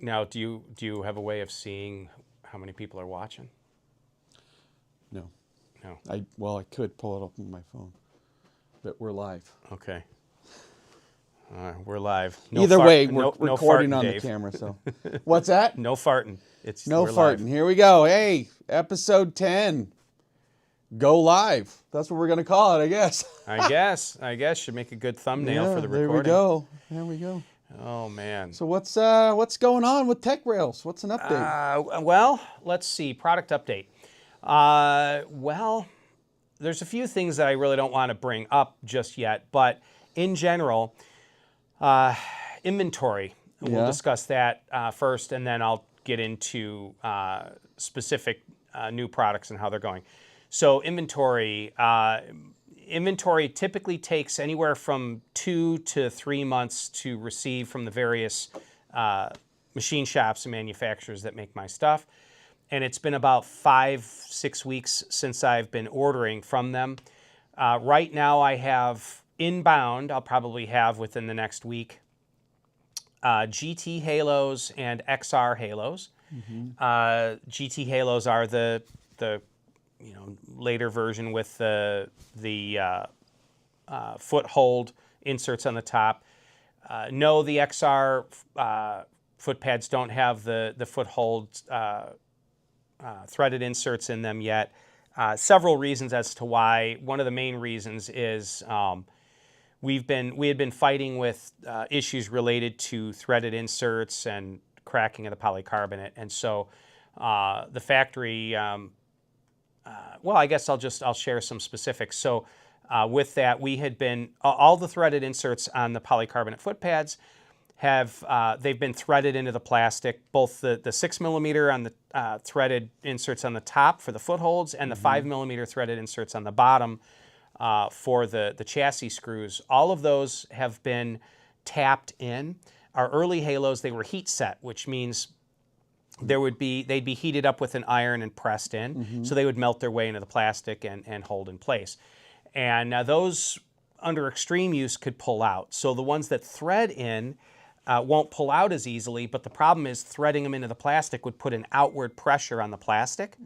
Now, do you have a way of seeing how many people are watching? No. No. I could pull it up on my phone, but we're live. Okay. We're live. Either way, we're no recording farting, on Dave. the camera. So, what's that? No farting. No we're farting. live. Here we go. Hey, episode 10. Go live. That's what we're gonna call it, I guess. I guess should make a good thumbnail for the recording. There we go. Oh man. So what's going on with TechRails? What's an update? Well, let's see. Product update. Well, there's a few things that I really don't want to bring up just yet, but in general, inventory. We'll discuss that first, and then I'll get into specific new products and how they're going. So inventory typically takes anywhere from 2 to 3 months to receive from the various machine shops and manufacturers that make my stuff. And it's been about 5-6 weeks since I've been ordering from them. Right now I have inbound, I'll probably have within the next week, GT Halos and XR Halos. GT Halos are the later version with the foothold inserts on the top. No, the XR foot pads don't have the foothold threaded inserts in them yet. Several reasons as to why. One of the main reasons is we had been fighting with issues related to threaded inserts and cracking of the polycarbonate, and so the factory. Well, I guess I'll share some specifics. So with that, we had been all the threaded inserts on the polycarbonate foot pads they've been threaded into the plastic, both the 6 millimeter on the threaded inserts on the top for the footholds and the 5 millimeter threaded inserts on the bottom for the chassis screws. All of those have been tapped in. Our early Halos, they were heat set, which means they'd be heated up with an iron and pressed in, so they would melt their way into the plastic and hold in place. And those under extreme use could pull out. So the ones that thread in won't pull out as easily, but the problem is threading them into the plastic would put an outward pressure on the plastic.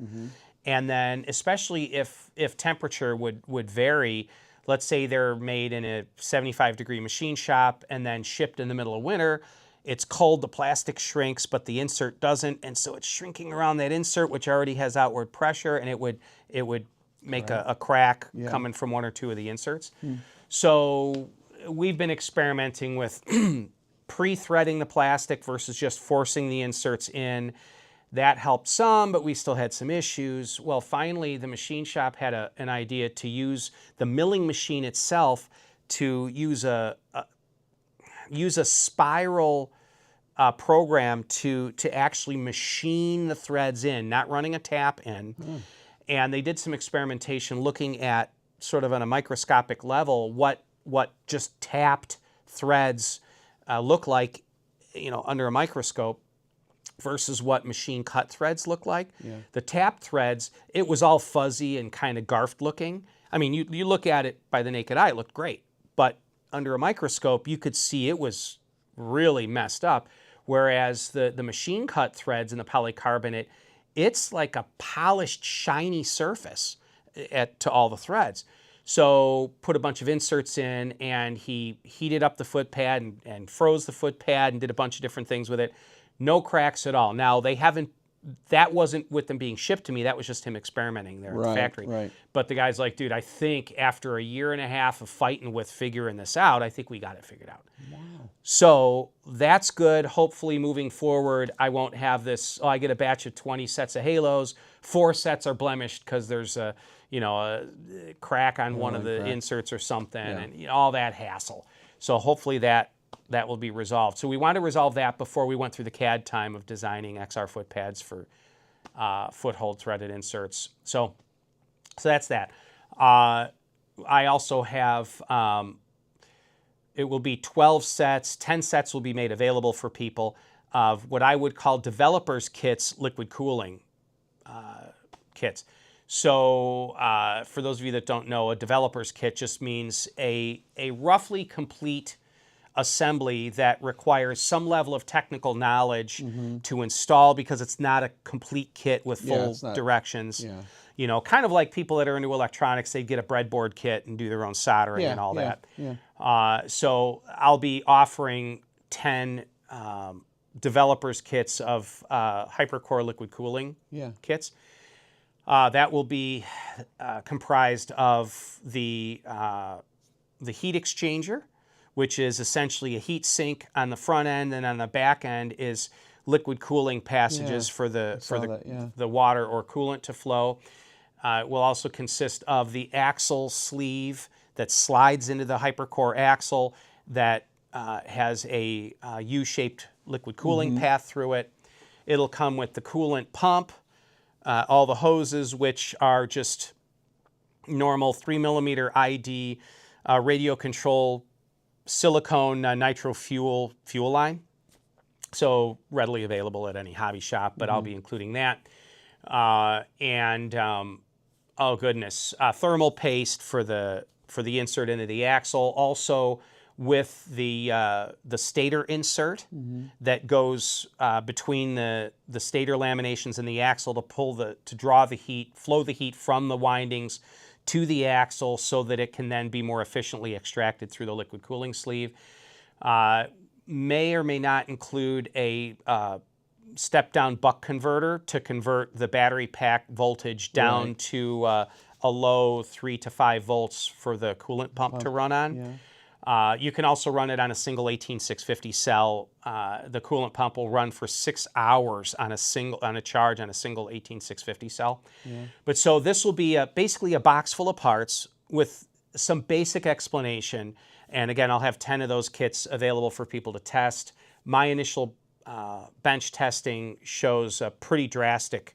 And then especially if temperature would vary, let's say they're made in a 75-degree machine shop and then shipped in the middle of winter, it's cold, the plastic shrinks, but the insert doesn't, and so it's shrinking around that insert, which already has outward pressure, and it would make a crack coming from one or two of the inserts. So we've been experimenting with pre-threading the plastic versus just forcing the inserts in. That helped some, but we still had some issues. Well, finally, the machine shop had an idea to use the milling machine itself to use a spiral program to actually machine the threads in, not running a tap in. And they did some experimentation looking at sort of on a microscopic level what just tapped threads look like, under a microscope versus what machine cut threads look like. The tapped threads, it was all fuzzy and kind of garfed looking. I mean, you look at it by the naked eye, it looked great, but under a microscope, you could see it was really messed up. Whereas the machine cut threads in the polycarbonate, it's like a polished, shiny surface to all the threads. So put a bunch of inserts in, and he heated up the foot pad and froze the foot pad and did a bunch of different things with it. No cracks at all. Now, that wasn't with them being shipped to me. That was just him experimenting there at the factory. Right. But the guy's like, dude, I think after a year and a half of fighting with figuring this out, I think we got it figured out. Wow. So that's good. Hopefully moving forward, I won't have this, I get a batch of 20 sets of Halos, 4 sets are blemished because there's a crack on one of the inserts or something, and all that hassle. So hopefully that will be resolved. So we wanted to resolve that before we went through the CAD time of designing XR foot pads for foothold threaded inserts. So that's that. I also have, it will be 12 sets, 10 sets will be made available for people of what I would call developers kits, liquid cooling kits. So for those of you that don't know, a developer's kit just means a roughly complete assembly that requires some level of technical knowledge to install, because it's not a complete kit with Yeah, full it's not- directions. Yeah. You know, kind of like people that are into electronics, they get a breadboard kit and do their own soldering Yeah, and all yeah, that. yeah. So I'll be offering 10 developers kits of hypercore liquid cooling Yeah. kits. That will be comprised of the heat exchanger, which is essentially a heat sink on the front end, and on the back end is liquid cooling passages Yeah, for the that, yeah. the water or coolant to flow. It will also consist of the axle sleeve that slides into the hypercore axle that has a U-shaped liquid cooling path through it. It'll come with the coolant pump, all the hoses, which are just normal 3mm ID radio control silicone nitro fuel line. So readily available at any hobby shop, but I'll be including that. Oh goodness, thermal paste for the insert into the axle. Also with the stator insert that goes between the stator laminations and the axle to draw the heat, flow the heat from the windings to the axle, so that it can then be more efficiently extracted through the liquid cooling sleeve. May or may not include a step-down buck converter to convert the battery pack voltage down to a low 3 to 5 volts for the coolant pump to run on. Yeah. You can also run it on a single 18650 cell. The coolant pump will run for 6 hours on a charge on a single 18650 cell. Yeah. But so this will be basically a box full of parts with some basic explanation. And again, I'll have 10 of those kits available for people to test. My initial bench testing shows a pretty drastic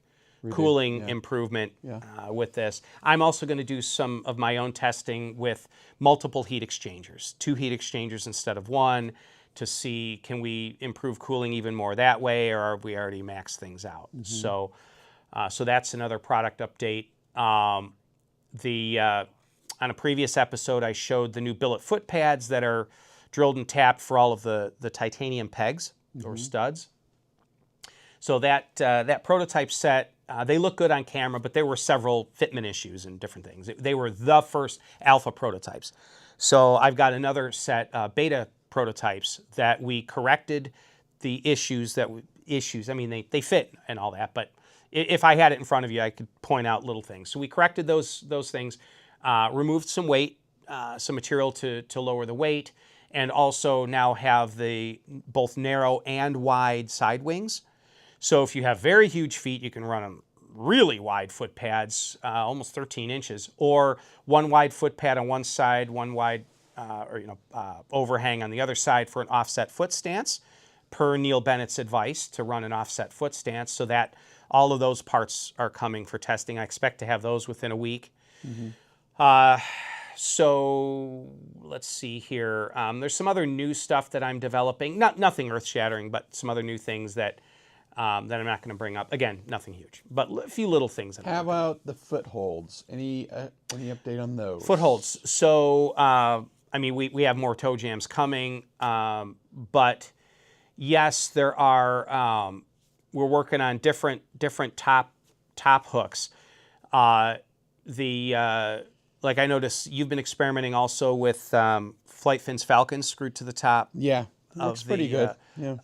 cooling improvement with this. I'm also going to do some of my own testing with multiple heat exchangers, 2 heat exchangers instead of 1, to see, can we improve cooling even more that way, or have we already maxed things out? So that's another product update. On a previous episode, I showed the new billet foot pads that are drilled and tapped for all of the titanium pegs or studs. So that prototype set, they look good on camera, but there were several fitment issues and different things. They were the first alpha prototypes. So I've got another set, beta prototypes, that we corrected the issues. I mean, they fit and all that, but if I had it in front of you, I could point out little things. So we corrected those things, removed some weight, some material to lower the weight, and also now have the both narrow and wide side wings. So if you have very huge feet, you can run them really wide foot pads, almost 13 inches, or one wide foot pad on one side, one wide overhang on the other side for an offset foot stance, per Neil Bennett's advice to run an offset foot stance. So that all of those parts are coming for testing. I expect to have those within a week. So let's see here. There's some other new stuff that I'm developing. Nothing earth-shattering, but some other new things that I'm not going to bring up. Again, nothing huge, but a few little things. How about the footholds? Any update on those? Footholds. So, I mean, we have more toe jams coming, but yes, there are. We're working on different top hooks. Like I noticed, you've been experimenting also with Flight Fins Falcons screwed to the top. Yeah, looks pretty good.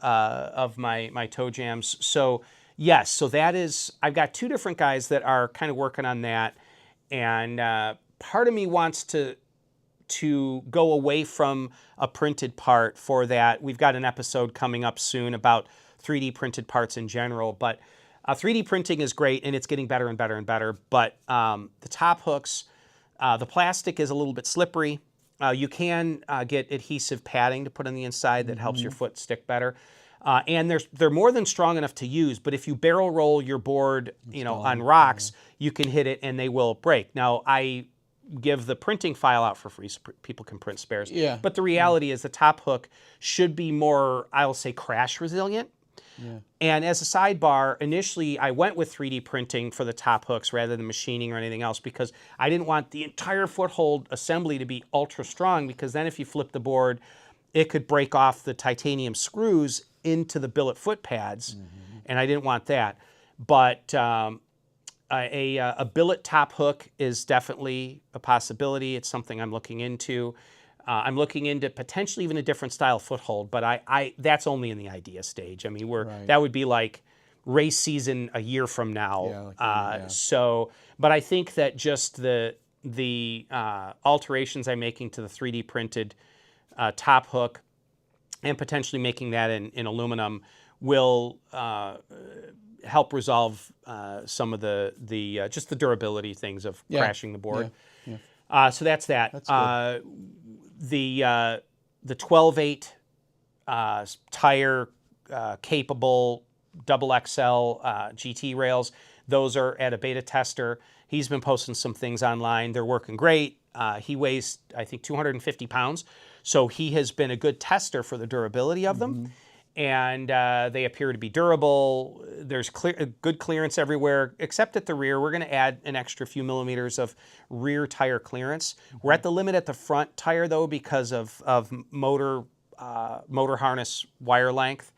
Of my toe jams. So yes, so that is, I've got 2 different guys that are kind of working on that, and part of me wants to go away from a printed part for that. We've got an episode coming up soon about 3D printed parts in general, but 3D printing is great, and it's getting better and better and better. But the top hooks, the plastic is a little bit slippery. You can get adhesive padding to put on the inside that helps your foot stick better. And they're more than strong enough to use, but if you barrel roll your board, on rocks, you can hit it and they will break. Now, I give the printing file out for free so people can print spares. Yeah. But the reality is the top hook should be more, I'll say, crash resilient. Yeah. And as a sidebar, initially I went with 3D printing for the top hooks rather than machining or anything else, because I didn't want the entire foothold assembly to be ultra strong, because then if you flip the board, it could break off the titanium screws into the billet foot pads, and I didn't want that. But a billet top hook is definitely a possibility. It's something I'm looking into. I'm looking into potentially even a different style foothold, but I that's only in the idea stage. I mean, that would be like race season a year from now. So, but I think that just the alterations I'm making to the 3D printed top hook and potentially making that in aluminum will help resolve some of the just the durability things of crashing the board. So that's that. That's the 12/8 tire capable double XL GT rails, those are at a beta tester. He's been posting some things online. They're working great. He weighs, I think, 250 pounds. So he has been a good tester for the durability of them. And they appear to be durable. There's good clearance everywhere, except at the rear. We're going to add an extra few millimeters of rear tire clearance. We're at the limit at the front tire, though, because of motor harness wire length.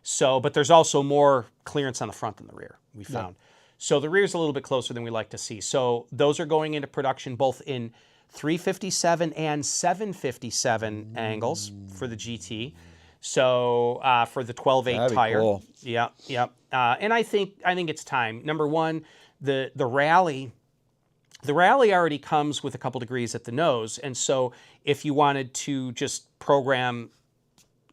So, but there's also more clearance on the front than the rear, we found. So the rear's a little bit closer than we like to see. So those are going into production both in 357 and 757 angles for the GT. So for the 12/8 tire, cool. and I think it's time. Number one, the rally already comes with a couple degrees at the nose, and so if you wanted to just program,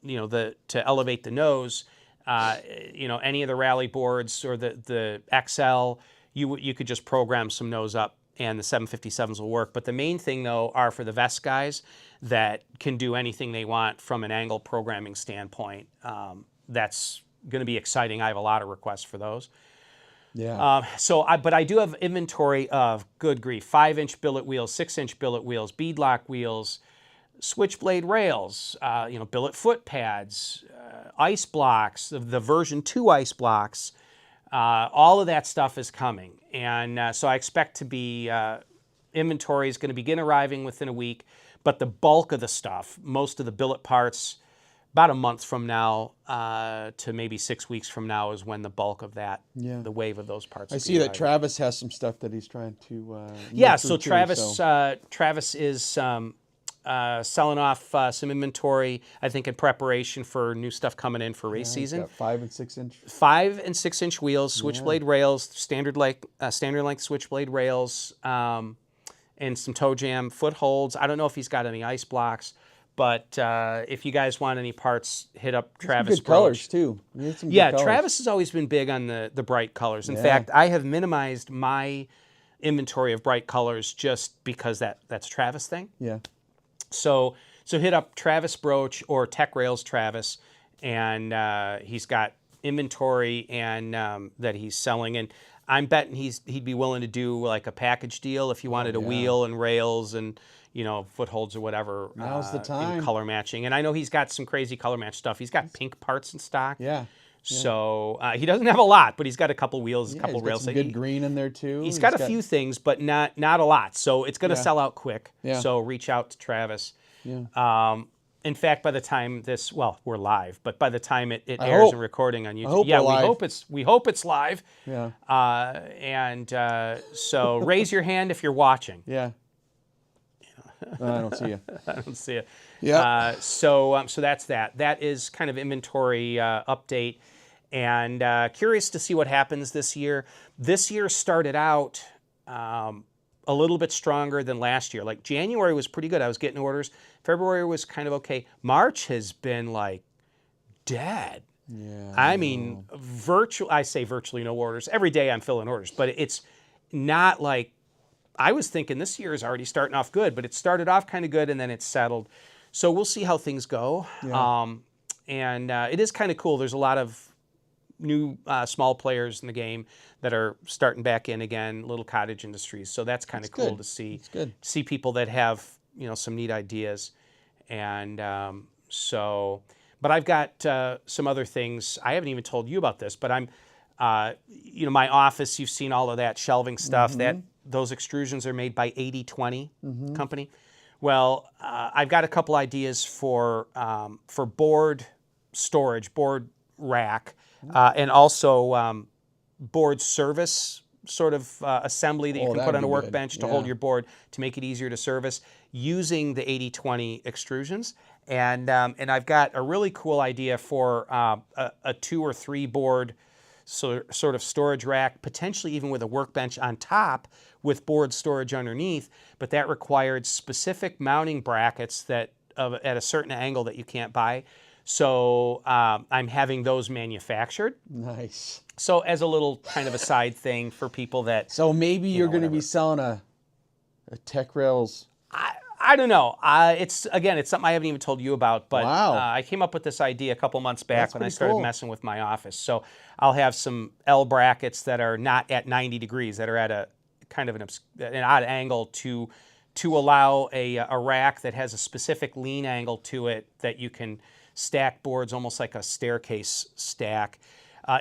to elevate the nose, any of the rally boards or the XL, you could just program some nose up, and the 757s will work. But the main thing, though, are for the vest guys that can do anything they want from an angle programming standpoint. That's going to be exciting. I have a lot of requests for those. But I do have inventory of, good grief, 5-inch billet wheels, 6-inch billet wheels, beadlock wheels, switchblade rails, billet foot pads, ice blocks, the version 2 ice blocks. All of that stuff is coming. And so I expect to be, inventory is going to begin arriving within a week. But the bulk of the stuff, most of the billet parts, about a month from now to maybe 6 weeks from now is when the bulk of that, the wave of those parts. I see that Travis has some stuff that he's trying to. So Travis is selling off some inventory, I think, in preparation for new stuff coming in for race season. Got 5 and 6 inch. 5 and 6 inch wheels, switchblade rails, standard length switchblade rails. And some toe jam footholds. I don't know if he's got any ice blocks, but if you guys want any parts, hit up Travis. Some good colors too. Some good colors. Travis has always been big on the bright colors. In fact, I have minimized my inventory of bright colors just because that's a Travis thing. So hit up Travis Broach or TechRails Travis, and he's got inventory and that he's selling. And I'm betting he'd be willing to do like a package deal if you wanted a wheel and rails and footholds or whatever. Now's the time. In color matching, and I know he's got some crazy color match stuff. He's got pink parts in stock. So he doesn't have a lot, but he's got a couple wheels, a couple rails. Some good green in there too. He's got a few things, but not a lot. So it's going to sell out quick. So reach out to Travis. In fact, by the time we're live, but by the time it airs and recording on YouTube, we hope it's live. So raise your hand if you're watching. I don't see you. I don't see it. So that's that. That is kind of inventory update, and curious to see what happens this year. This year started out a little bit stronger than last year. Like January was pretty good. I was getting orders. February was kind of okay. March has been like dead. I mean, I say virtually no orders. Every day I'm filling orders, but it's not like, I was thinking this year is already starting off good, but it started off kind of good and then it's settled. So we'll see how things go. And it is kind of cool. There's a lot of new small players in the game that are starting back in again, little cottage industries. So that's kind of cool to see. It's good. See people that have some neat ideas, and But I've got some other things. I haven't even told you about this, but I'm, my office. You've seen all of that shelving stuff. Those extrusions are made by 80/20 company. Well, I've got a couple ideas for board storage, board rack, and also board service sort of assembly that you Oh, can put that'd on a be good. workbench to Yeah. hold your board to make it easier to service using the 80/20 extrusions. And I've got a really cool idea for a 2 or 3 board sort of storage rack, potentially even with a workbench on top with board storage underneath, but that required specific mounting brackets that at a certain angle that you can't buy. So I'm having those manufactured. Nice. So as a little kind of a side thing for people that, So maybe you're going to be whatever. selling a TechRails. I don't know. It's something I haven't even told you about, but Wow. I came up with this idea a couple months back That's when I pretty started cool. messing with my office. So I'll have some L brackets that are not at 90 degrees, that are at a kind of an odd angle to allow a rack that has a specific lean angle to it that you can stack boards almost like a staircase stack.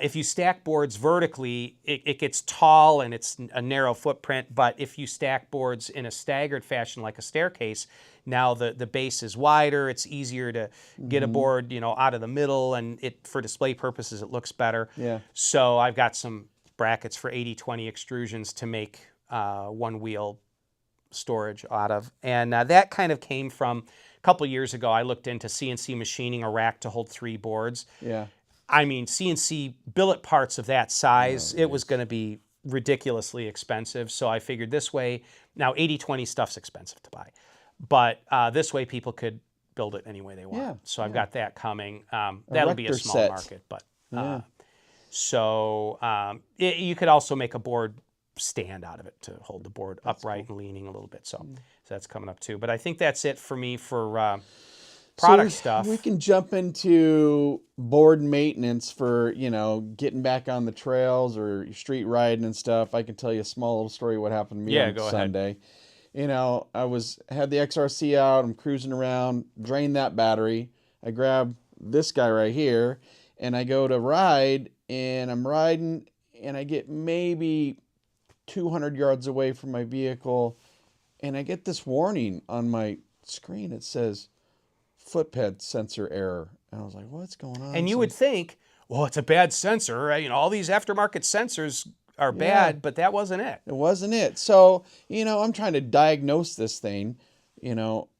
If you stack boards vertically, it gets tall and it's a narrow footprint, but if you stack boards in a staggered fashion like a staircase, now the base is wider, it's easier to get a board, out of the middle, and for display purposes it looks better. Yeah. So I've got some brackets for 80/20 extrusions to make OneWheel storage out of. And that kind of came from a couple years ago. I looked into CNC machining a rack to hold 3 boards. Yeah. I mean, CNC billet parts of that size, it was going to be ridiculously expensive. So I figured this way, now 80/20 stuff's expensive to buy, but this way people could build it any way they want. Yeah, So I've got that coming. That'll be a Erector small set. market, but Yeah. you could also make a board stand out of it to hold the board upright and leaning a little bit. So that's coming up too. But I think that's it for me for product stuff. We can jump into board maintenance for, getting back on the trails or street riding and stuff. I can tell you a small little story what happened to me on go ahead. Sunday. I had the XRC out, I'm cruising around, drained that battery. I grab this guy right here and I go to ride, and I'm riding and I get maybe 200 yards away from my vehicle, and I get this warning on my screen. It says footpad sensor error. And I was like, what's going on? And you would think, well, it's a bad sensor, right? All these aftermarket sensors are bad, but that wasn't it. It wasn't it. So, I'm trying to diagnose this thing,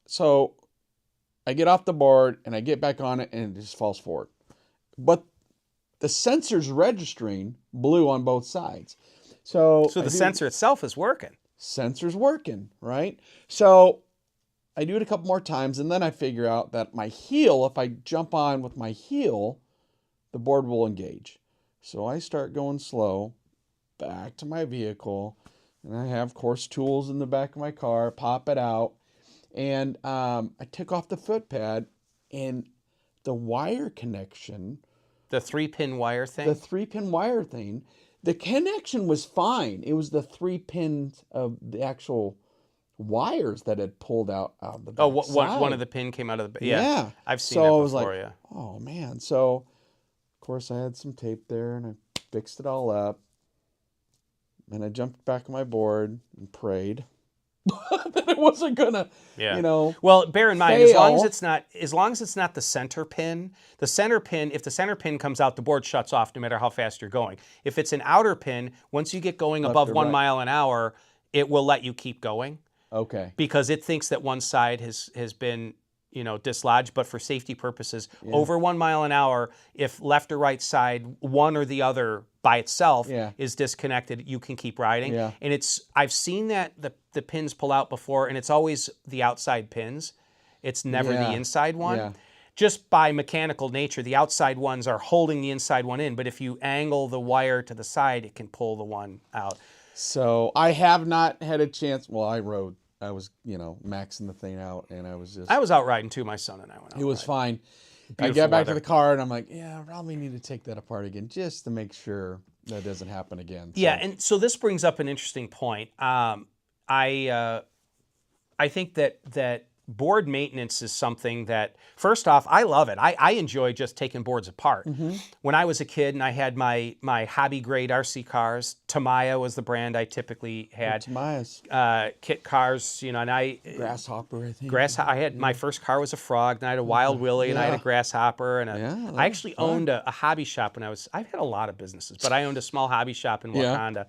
So I get off the board and I get back on it and it just falls forward. But the sensor's registering blue on both sides. So the sensor itself is working. Sensor's working, right? So I do it a couple more times, and then I figure out that my heel, if I jump on with my heel, the board will engage. So I start going slow back to my vehicle, and I have, of course, tools in the back of my car, pop it out, and I took off the footpad, and the wire connection, The 3-pin wire thing? the 3-pin wire thing, the connection was fine. It was the 3 pins of the actual wires that had pulled out of the back one of the pin came out of the... Yeah. I've seen So that I before, was like, yeah. oh, man. So, of course, I had some tape there, and I fixed it all up. And I jumped back on my board and prayed that it wasn't going to, Well, bear in mind, as long fail. as it's not the center pin, if the center pin comes out, the board shuts off no matter how fast you're going. If it's an outer pin, once you get going above or 1 right. mile an hour, it will let you keep going. Okay. Because it thinks that one side has been, dislodged, but for safety purposes, over 1 mile an hour, if left or right side, one or the other by itself is disconnected, you can keep riding. Yeah. And I've seen that the pins pull out before, and it's always the outside pins. It's never the inside one. Yeah. Just by mechanical nature, the outside ones are holding the inside one in, but if you angle the wire to the side, it can pull the one out. So I have not had a chance. Well, I rode. I was, maxing the thing out, and I was out riding too. My son and I went out. It was fine. I Beautiful got back weather. to the car, and I'm like, I probably need to take that apart again just to make sure that doesn't happen again. So. Yeah, and so this brings up an interesting point. I think that board maintenance is something that, first off, I love it. I enjoy just taking boards apart. When I was a kid and I had my hobby grade RC cars, Tamiya was the brand I typically had. Tamiya's Kit cars, you know, and grasshopper, I think. I had my first car was a Frog, and I had a Wild Willie, and I had a Grasshopper, and I actually owned a hobby shop I've had a lot of businesses, but I owned a small hobby shop in Wakanda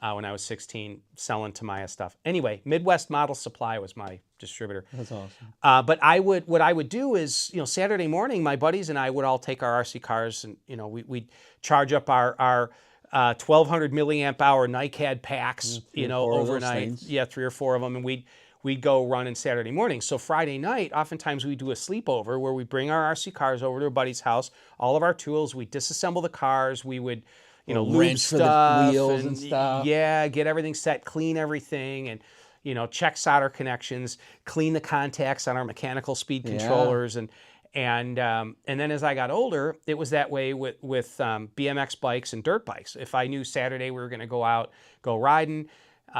when I was 16, selling Tamiya stuff. Anyway, Midwest Model Supply was my distributor. That's awesome. But what I would do is, you know, Saturday morning, my buddies and I would all take our RC cars, and you know, we'd charge up our 1200 milliamp hour NiCad packs, you know, overnight. Yeah, 3 or 4 of them, and we'd go running Saturday morning. So Friday night, oftentimes we do a sleepover where we bring our RC cars over to a buddy's house, all of our tools, we disassemble the cars, we would, you know, lube stuff, the wheels and stuff. Yeah, get everything set, clean everything, and you know, check solder connections, clean the contacts on our mechanical speed controllers, and then as I got older, it was that way with BMX bikes and dirt bikes. If I knew Saturday we were going to go out, go riding,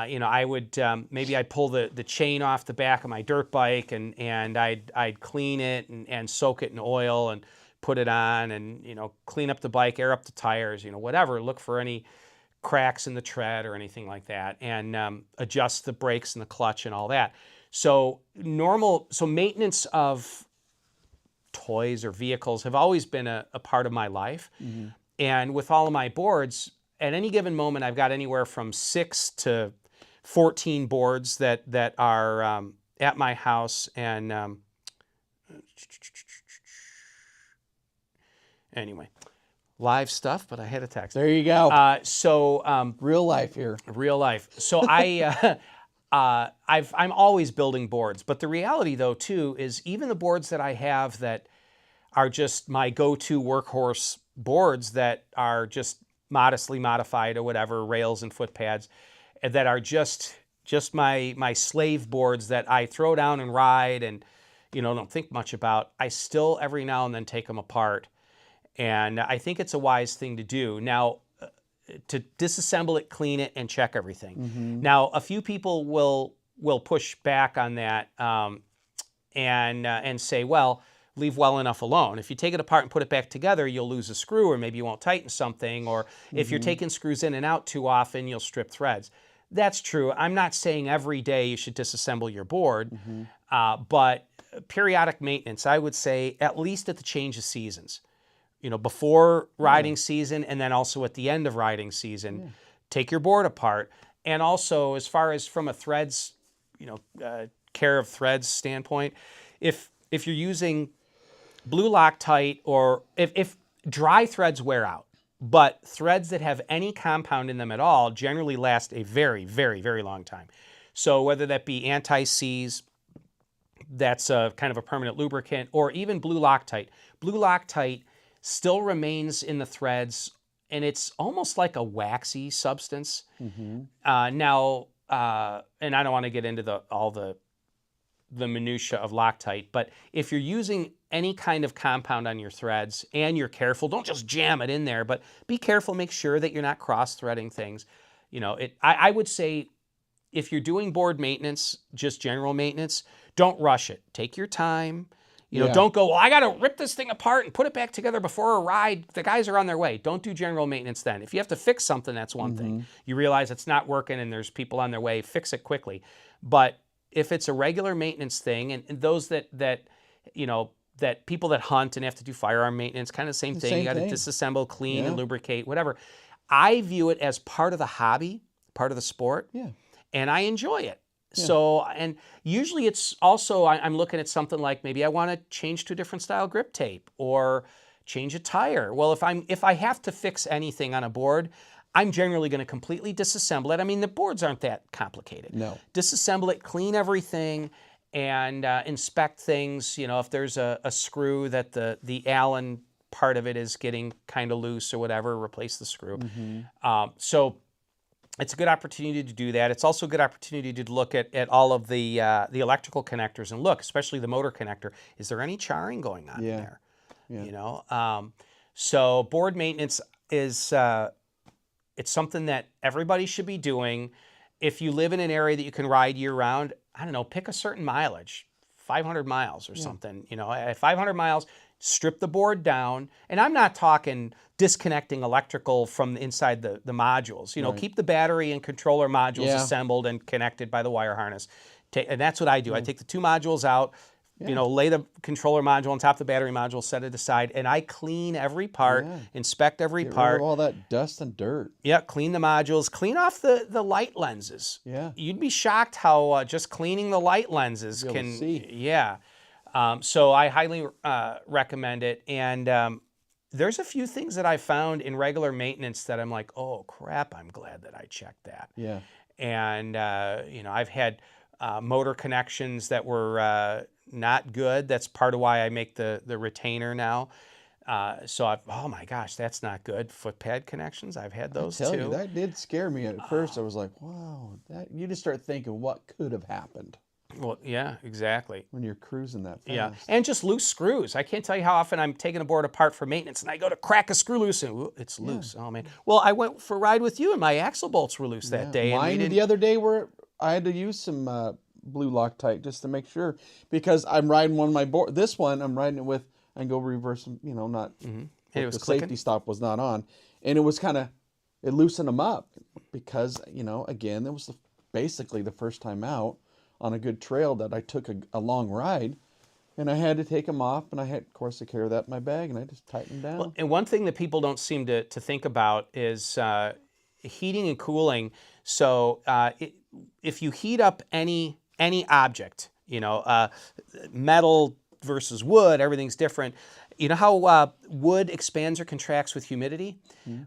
you know, I would maybe I'd pull the chain off the back of my dirt bike, and I'd clean it and soak it in oil and put it on, and you know, clean up the bike, air up the tires, you know, whatever, look for any cracks in the tread or anything like that, and adjust the brakes and the clutch and all that. So maintenance of toys or vehicles have always been a part of my life. And with all of my boards, at any given moment, I've got anywhere from 6 to 14 boards that are at my house. And anyway, live stuff, but I had a text. There you go. Real life here. Real life. So I'm always building boards, but the reality though too is even the boards that I have that are just my go-to workhorse boards that are just modestly modified or whatever, rails and foot pads, that are just my slave boards that I throw down and ride and, you know, don't think much about. I still every now and then take them apart. And I think it's a wise thing to do. Now, to disassemble it, clean it, and check everything. Now, a few people will push back on that and say, well, leave well enough alone. If you take it apart and put it back together, you'll lose a screw, or maybe you won't tighten something, or if you're taking screws in and out too often, you'll strip threads. That's true. I'm not saying every day you should disassemble your board, but periodic maintenance, I would say at least at the change of seasons. You know, before riding season and then also at the end of riding season, take your board apart. And also, as far as from a threads, you know, care of threads standpoint, if you're using blue Loctite, or if dry threads wear out, but threads that have any compound in them at all generally last a very, very, very long time. So whether that be anti-seize, that's a kind of a permanent lubricant, or even blue Loctite. Blue Loctite still remains in the threads, and it's almost like a waxy substance. Now, and I don't want to get into all the minutia of Loctite, but if you're using any kind of compound on your threads and you're careful, don't just jam it in there, but be careful, make sure that you're not cross-threading things. You know, I would say if you're doing board maintenance, just general maintenance, don't rush it. Take your time. You know, don't go, well, I got to rip this thing apart and put it back together before a ride. The guys are on their way. Don't do general maintenance then. If you have to fix something, that's one thing. You realize it's not working and there's people on their way, fix it quickly. But if it's a regular maintenance thing, and those that you know, that people that hunt and have to do firearm maintenance, kind of the same thing. You got to disassemble, clean, and lubricate, whatever. I view it as part of the hobby, part of the sport, and I enjoy it. So, and usually it's also, I'm looking at something like maybe I want to change to a different style grip tape or change a tire. Well, if I have to fix anything on a board, I'm generally going to completely disassemble it. I mean, the boards aren't that complicated. No. Disassemble it, clean everything, and inspect things. You know, if there's a screw that the Allen part of it is getting kind of loose or whatever, replace the screw. So it's a good opportunity to do that. It's also a good opportunity to look at all of the electrical connectors and look, especially the motor connector. Is there any charring going on in there? You know, so board maintenance is it's something that everybody should be doing. If you live in an area that you can ride year round, I don't know, pick a certain mileage, 500 miles or something. You know, at 500 miles, strip the board down. And I'm not talking disconnecting electrical from inside the modules. You know, keep the battery and controller modules assembled and connected by the wire harness. And that's what I do. I take the two modules out, you know, lay the controller module on top of the battery module, set it aside, and I clean every part, inspect every Get part. rid of all that dust and dirt. Yeah, clean the modules, clean off the light lenses. Yeah. You'd be shocked how just cleaning the light lenses Be able to can, see. yeah. So I highly recommend it. And there's a few things that I found in regular maintenance that I'm like, oh crap, I'm glad that I checked that. Yeah. And, you know, I've had motor connections that were not good. That's part of why I make the retainer now. So oh my gosh, that's not good. Foot pad connections, I've had those I tell too. you, that did scare me at first. I was like, wow, you just start thinking what could have happened Well, yeah, exactly. when you're cruising that fast. Yeah, and just loose screws. I can't tell you how often I'm taking a board apart for maintenance and I go to crack a screw loose and ooh, it's loose. Oh man. Well, I went for a ride with you and my axle bolts were loose that day. Mine the other day where I had to use some blue Loctite just to make sure, because I'm riding one of my board. This one I'm riding it with, and go reverse them, you know, not And it was the clicking? safety stop was not on, and it was it loosened them up because, you know, again, it was basically the first time out on a good trail that I took a long ride, and I had to take them off, and I had, of course, to carry that in my bag, and I just tightened them down. Well, and one thing that people don't seem to think about is heating and cooling. So if you heat up any object, you know, metal versus wood, everything's different. You know how wood expands or contracts with humidity?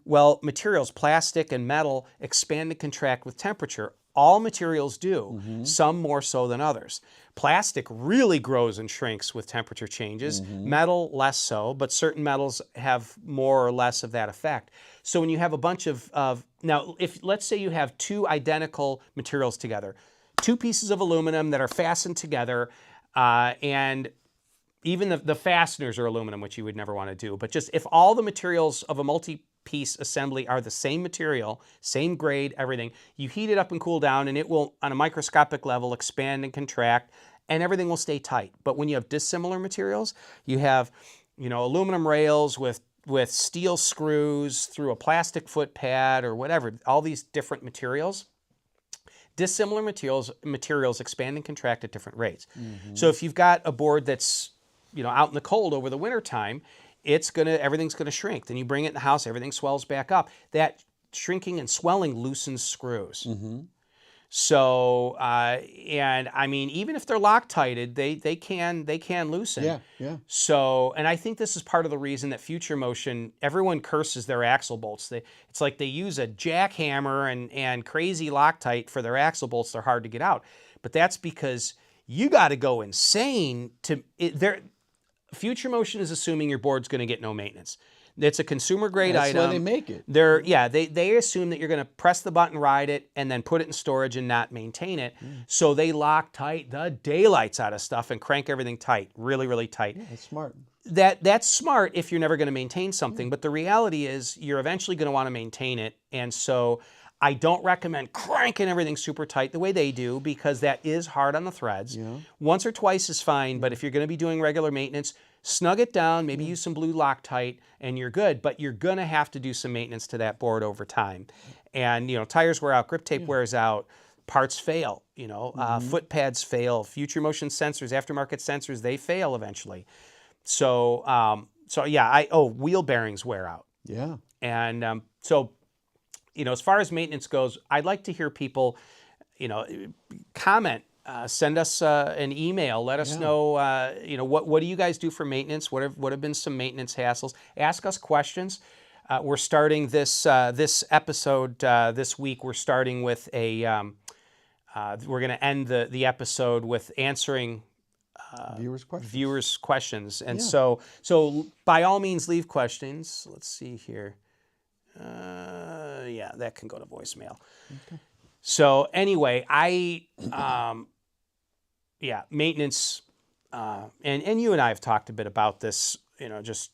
Well, materials, plastic and metal, expand and contract with temperature. All materials do, some more so than others. Plastic really grows and shrinks with temperature changes. Metal, less so, but certain metals have more or less of that effect. So when you have a bunch of now, if let's say you have two identical materials together, two pieces of aluminum that are fastened together, and even the fasteners are aluminum, which you would never want to do. But just if all the materials of a multi-piece assembly are the same material, same grade, everything, you heat it up and cool down, and it will, on a microscopic level, expand and contract, and everything will stay tight. But when you have dissimilar materials, you have, you know, aluminum rails with steel screws through a plastic foot pad or whatever, all these different materials. Dissimilar materials expand and contract at different rates. So if you've got a board that's, you know, out in the cold over the winter time, everything's gonna shrink. Then you bring it in the house, everything swells back up. That shrinking and swelling loosens screws. So, and I mean, even if they're Loctited, they can loosen. Yeah, yeah. So, and I think this is part of the reason that Future Motion, everyone curses their axle bolts. It's like they use a jackhammer and crazy Loctite for their axle bolts. They're hard to get out. But that's because you got to go insane Future Motion is assuming your board's going to get no maintenance. It's a consumer grade That's item. why they make it. They assume that you're going to press the button, ride it, and then put it in storage and not maintain it. So they Loctite the daylights out of stuff and crank everything tight, really, really tight. Yeah, that's smart. That's smart if you're never going to maintain something, but the reality is you're eventually going to want to maintain it. And so I don't recommend cranking everything super tight the way they do, because that is hard on the threads. Once or twice is fine, but if you're going to be doing regular maintenance, snug it down, maybe use some blue Loctite, and you're good. But you're going to have to do some maintenance to that board over time. And, you know, tires wear out, grip tape wears out, parts fail, you know, foot pads fail, Future Motion sensors, aftermarket sensors, they fail eventually. So, wheel bearings wear out. Yeah. And so, you know, as far as maintenance goes, I'd like to hear people, you know, comment, send us an email, let us know, you know, what do you guys do for maintenance? What have been some maintenance hassles? Ask us questions. We're starting this episode this week. We're starting with we're going to end the episode with answering viewers' questions. And so by all means, leave questions. Let's see here. Yeah, that can go to voicemail. Okay. So anyway, maintenance, and you and I have talked a bit about this, you know, just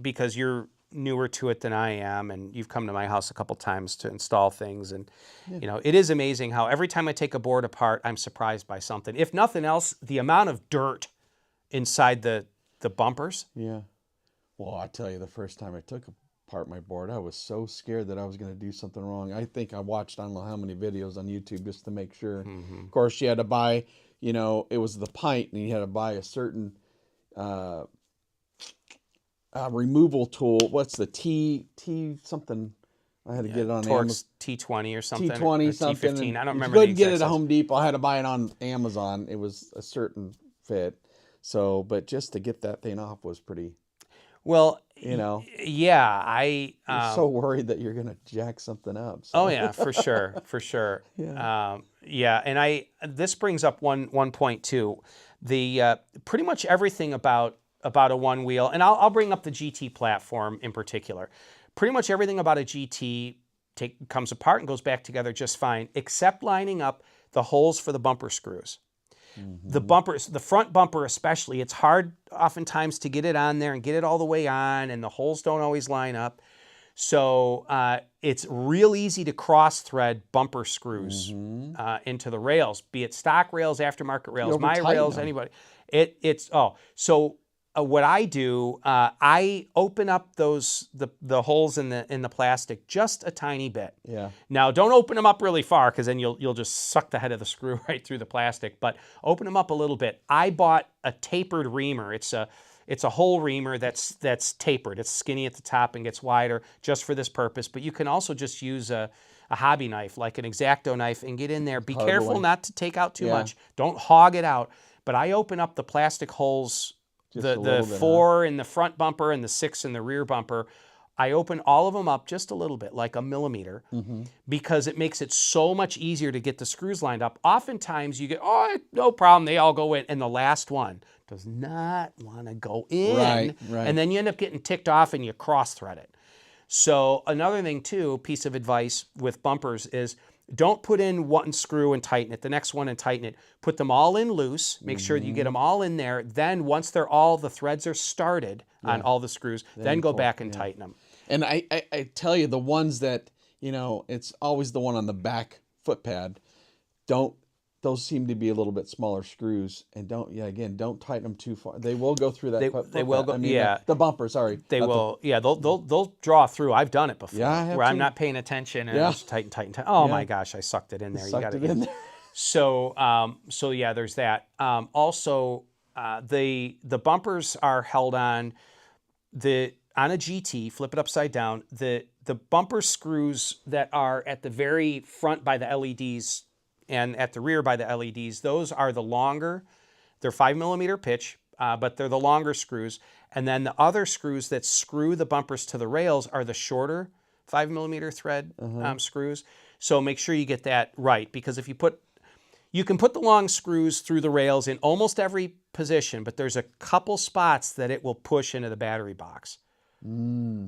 because you're newer to it than I am, and you've come to my house a couple times to install things, and it is amazing how every time I take a board apart, I'm surprised by something. If nothing else, the amount of dirt inside the bumpers. Yeah. Well, I tell you, the first time I took apart my board, I was so scared that I was going to do something wrong. I think I watched I don't know how many videos on YouTube just to make sure. Of course, you had to buy, it was the pint, and you had to buy a certain removal tool. What's the T something? I had to get it on Amazon. Torx T20 or something. T20 or something. T15. I don't remember. You couldn't get it at Home Depot. I had to buy it on Amazon. It was a certain fit. So, but just to get that thing off was pretty. Well, yeah, I'm so worried that you're gonna jack something up. So. Oh yeah, for sure, for sure. Yeah. And this brings up one point too. The pretty much everything about a OneWheel, and I'll bring up the GT platform in particular. Pretty much everything about a GT comes apart and goes back together just fine, except lining up the holes for the bumper screws. The bumpers, the front bumper especially, it's hard oftentimes to get it on there and get it all the way on, and the holes don't always line up. So it's real easy to cross-thread bumper screws into the rails, be it stock rails, aftermarket rails, my rails, anybody. What I do, I open up the holes in the plastic just a tiny bit. Yeah. Now, don't open them up really far, because then you'll just suck the head of the screw right through the plastic. But open them up a little bit. I bought a tapered reamer. It's a whole reamer that's tapered. It's skinny at the top and gets wider just for this purpose. But you can also just use a hobby knife, like an X-Acto knife, and get in there. Be careful not to take out too much. Don't hog it out. But I open up the plastic holes. The 4 in the front bumper and the 6 in the rear bumper, I open all of them up just a little bit, like a millimeter, because it makes it so much easier to get the screws lined up. Oftentimes you get, no problem, they all go in, and the last one does not want to go in. Right. And then you end up getting ticked off and you cross-thread it. So another thing too, piece of advice with bumpers is, don't put in one screw and tighten it, the next one and tighten it. Put them all in loose. Make sure that you get them all in there. Then once the threads are started on all the screws, then go back and tighten them. And I tell you, the ones that, it's always the one on the back foot pad. Those seem to be a little bit smaller screws, and don't tighten them too far. They will go through that. They will go. The bumper. Sorry. They will. They'll draw through. I've done it before. Yeah, I have where too. I'm not paying attention and I just tighten. Oh my gosh, I sucked it in there. Sucked it in there. So yeah, there's that. Also, the bumpers are held on a GT. Flip it upside down. The bumper screws that are at the very front by the LEDs. And at the rear by the LEDs, those are the longer. They're 5mm pitch, but they're the longer screws. And then the other screws that screw the bumpers to the rails are the shorter 5mm thread screws. So make sure you get that right, because if you can put the long screws through the rails in almost every position, but there's a couple spots that it will push into the battery box.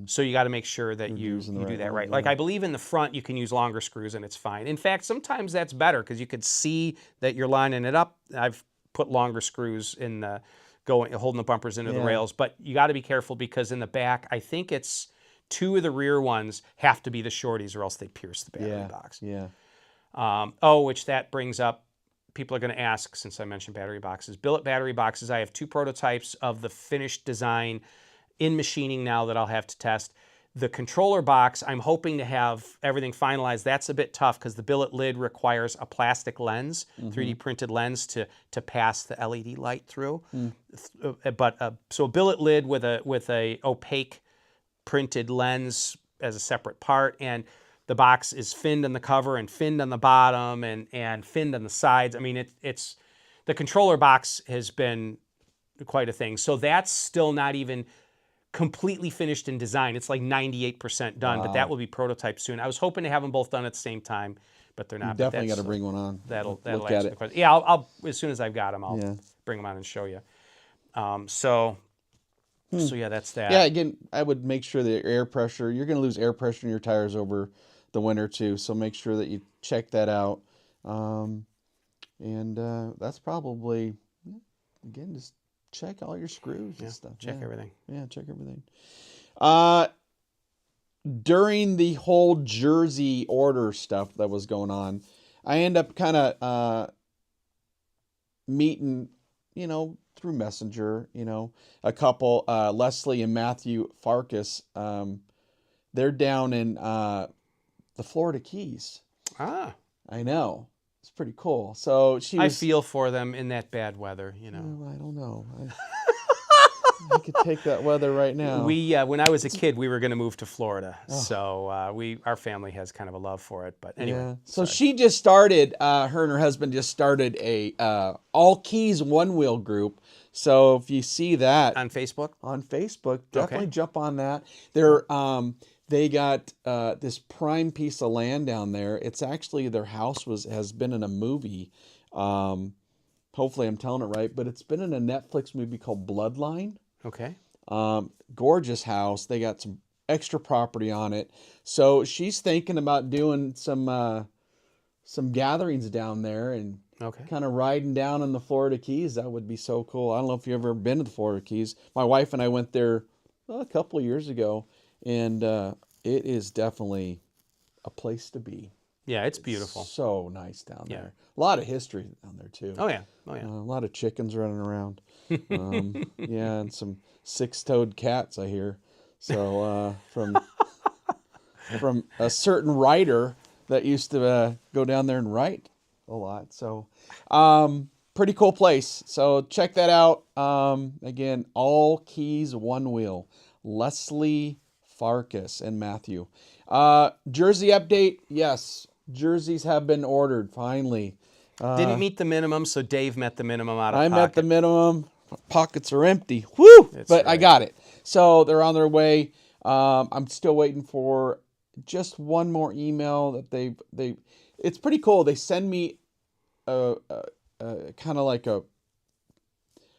So you got to make sure that you do that right. Like I believe in the front you can use longer screws and it's fine. In fact, sometimes that's better because you could see that you're lining it up. I've put longer screws in holding the bumpers into the rails, but you got to be careful because in the back, I think it's 2 of the rear ones have to be the shorties or else they pierce the battery box. Which that brings up, people are going to ask, since I mentioned battery boxes, billet battery boxes. I have 2 prototypes of the finished design in machining now that I'll have to test. The controller box, I'm hoping to have everything finalized. That's a bit tough because the billet lid requires a plastic lens, 3D printed lens to pass the LED light through. So a billet lid with a opaque printed lens as a separate part, and the box is finned on the cover and finned on the bottom and finned on the sides. I mean, it's the controller box has been quite a thing. So that's still not even completely finished in design. It's like 98% done, but that will be prototyped soon. I was hoping to have them both done at the same time, but they're not. You definitely got to bring one on. That'll look answer at the it. question. Yeah, I'll as soon as I've got them, I'll bring them on and show you. So yeah, that's that. Yeah, again, I would make sure that air pressure, you're going to lose air pressure in your tires over the winter too, so make sure that you check that out. That's probably, again, just check all your screws and stuff. Check everything. Yeah, check everything. during the whole jersey order stuff that was going on, I end up kind of meeting, through Messenger, a couple, Leslie and Matthew Farkas. They're down in the Florida Keys. Ah. I know. It's pretty cool. So I feel for them in that bad weather, Well, I don't know. I could take that weather right now. When I was a kid, we were going to move to Florida, so our family has kind of a love for it. But anyway, yeah. So she just started. Her and her husband just started a all keys OneWheel group. So if you see that on Facebook, definitely jump on that. They got this prime piece of land down there. It's actually their house has been in a movie. Hopefully I'm telling it right, but it's been in a Netflix movie called Bloodline. Okay. Gorgeous house. They got some extra property on it. So she's thinking about doing some gatherings down there and kind of riding down in the Florida Keys. That would be so cool. I don't know if you've ever been to the Florida Keys. My wife and I went there a couple of years ago, and it is definitely a place to be. Yeah, it's beautiful. So nice down there. A lot of history down there too. Oh yeah. A lot of chickens running around. And some six-toed cats, I hear. So from a certain writer that used to go down there and write a lot. So pretty cool place. So check that out. Again, all keys OneWheel. Leslie Farkas and Matthew. Jersey update. Yes, jerseys have been ordered finally. Didn't meet the minimum, so Dave met the minimum out of pocket. I met the minimum. Pockets are empty. Woo! But I got it. So they're on their way. I'm still waiting for just one more email that they. It's pretty cool. They send me a kind of like a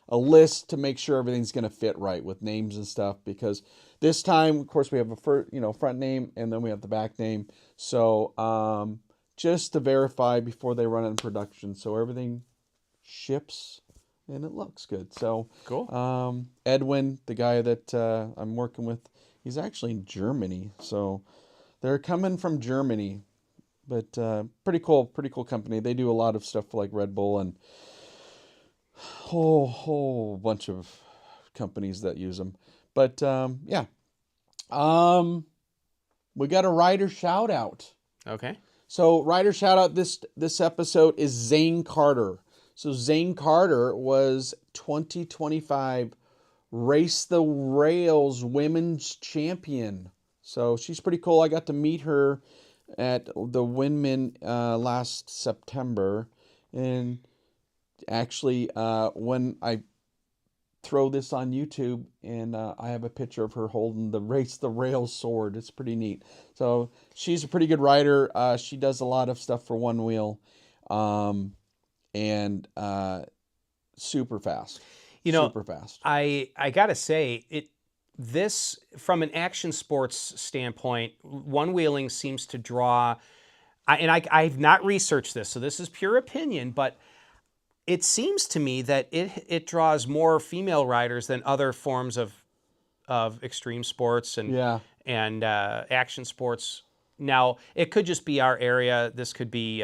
list to make sure everything's going to fit right with names and stuff, because this time, of course, we have a front name and then we have the back name. So just to verify before they run it in production, so everything ships and it looks good. So cool. Edwin, the guy that I'm working with, he's actually in Germany. So they're coming from Germany, but pretty cool company. They do a lot of stuff for like Red Bull and whole bunch of companies that use them. But yeah, we got a writer shout out. Okay. So writer shout out this episode is Zane Carter. So Zane Carter was 2025 Race the Rails Women's Champion. So she's pretty cool. I got to meet her at the Windman last September. And actually, when I throw this on YouTube, and I have a picture of her holding the Race the Rails sword. It's pretty neat. So she's a pretty good rider. She does a lot of stuff for OneWheel. And super fast. Super fast. I gotta say, this from an action sports standpoint, one-wheeling seems to draw. I've not researched this, so this is pure opinion, but it seems to me that it draws more female riders than other forms of extreme sports and action sports. Now, it could just be our area. This could be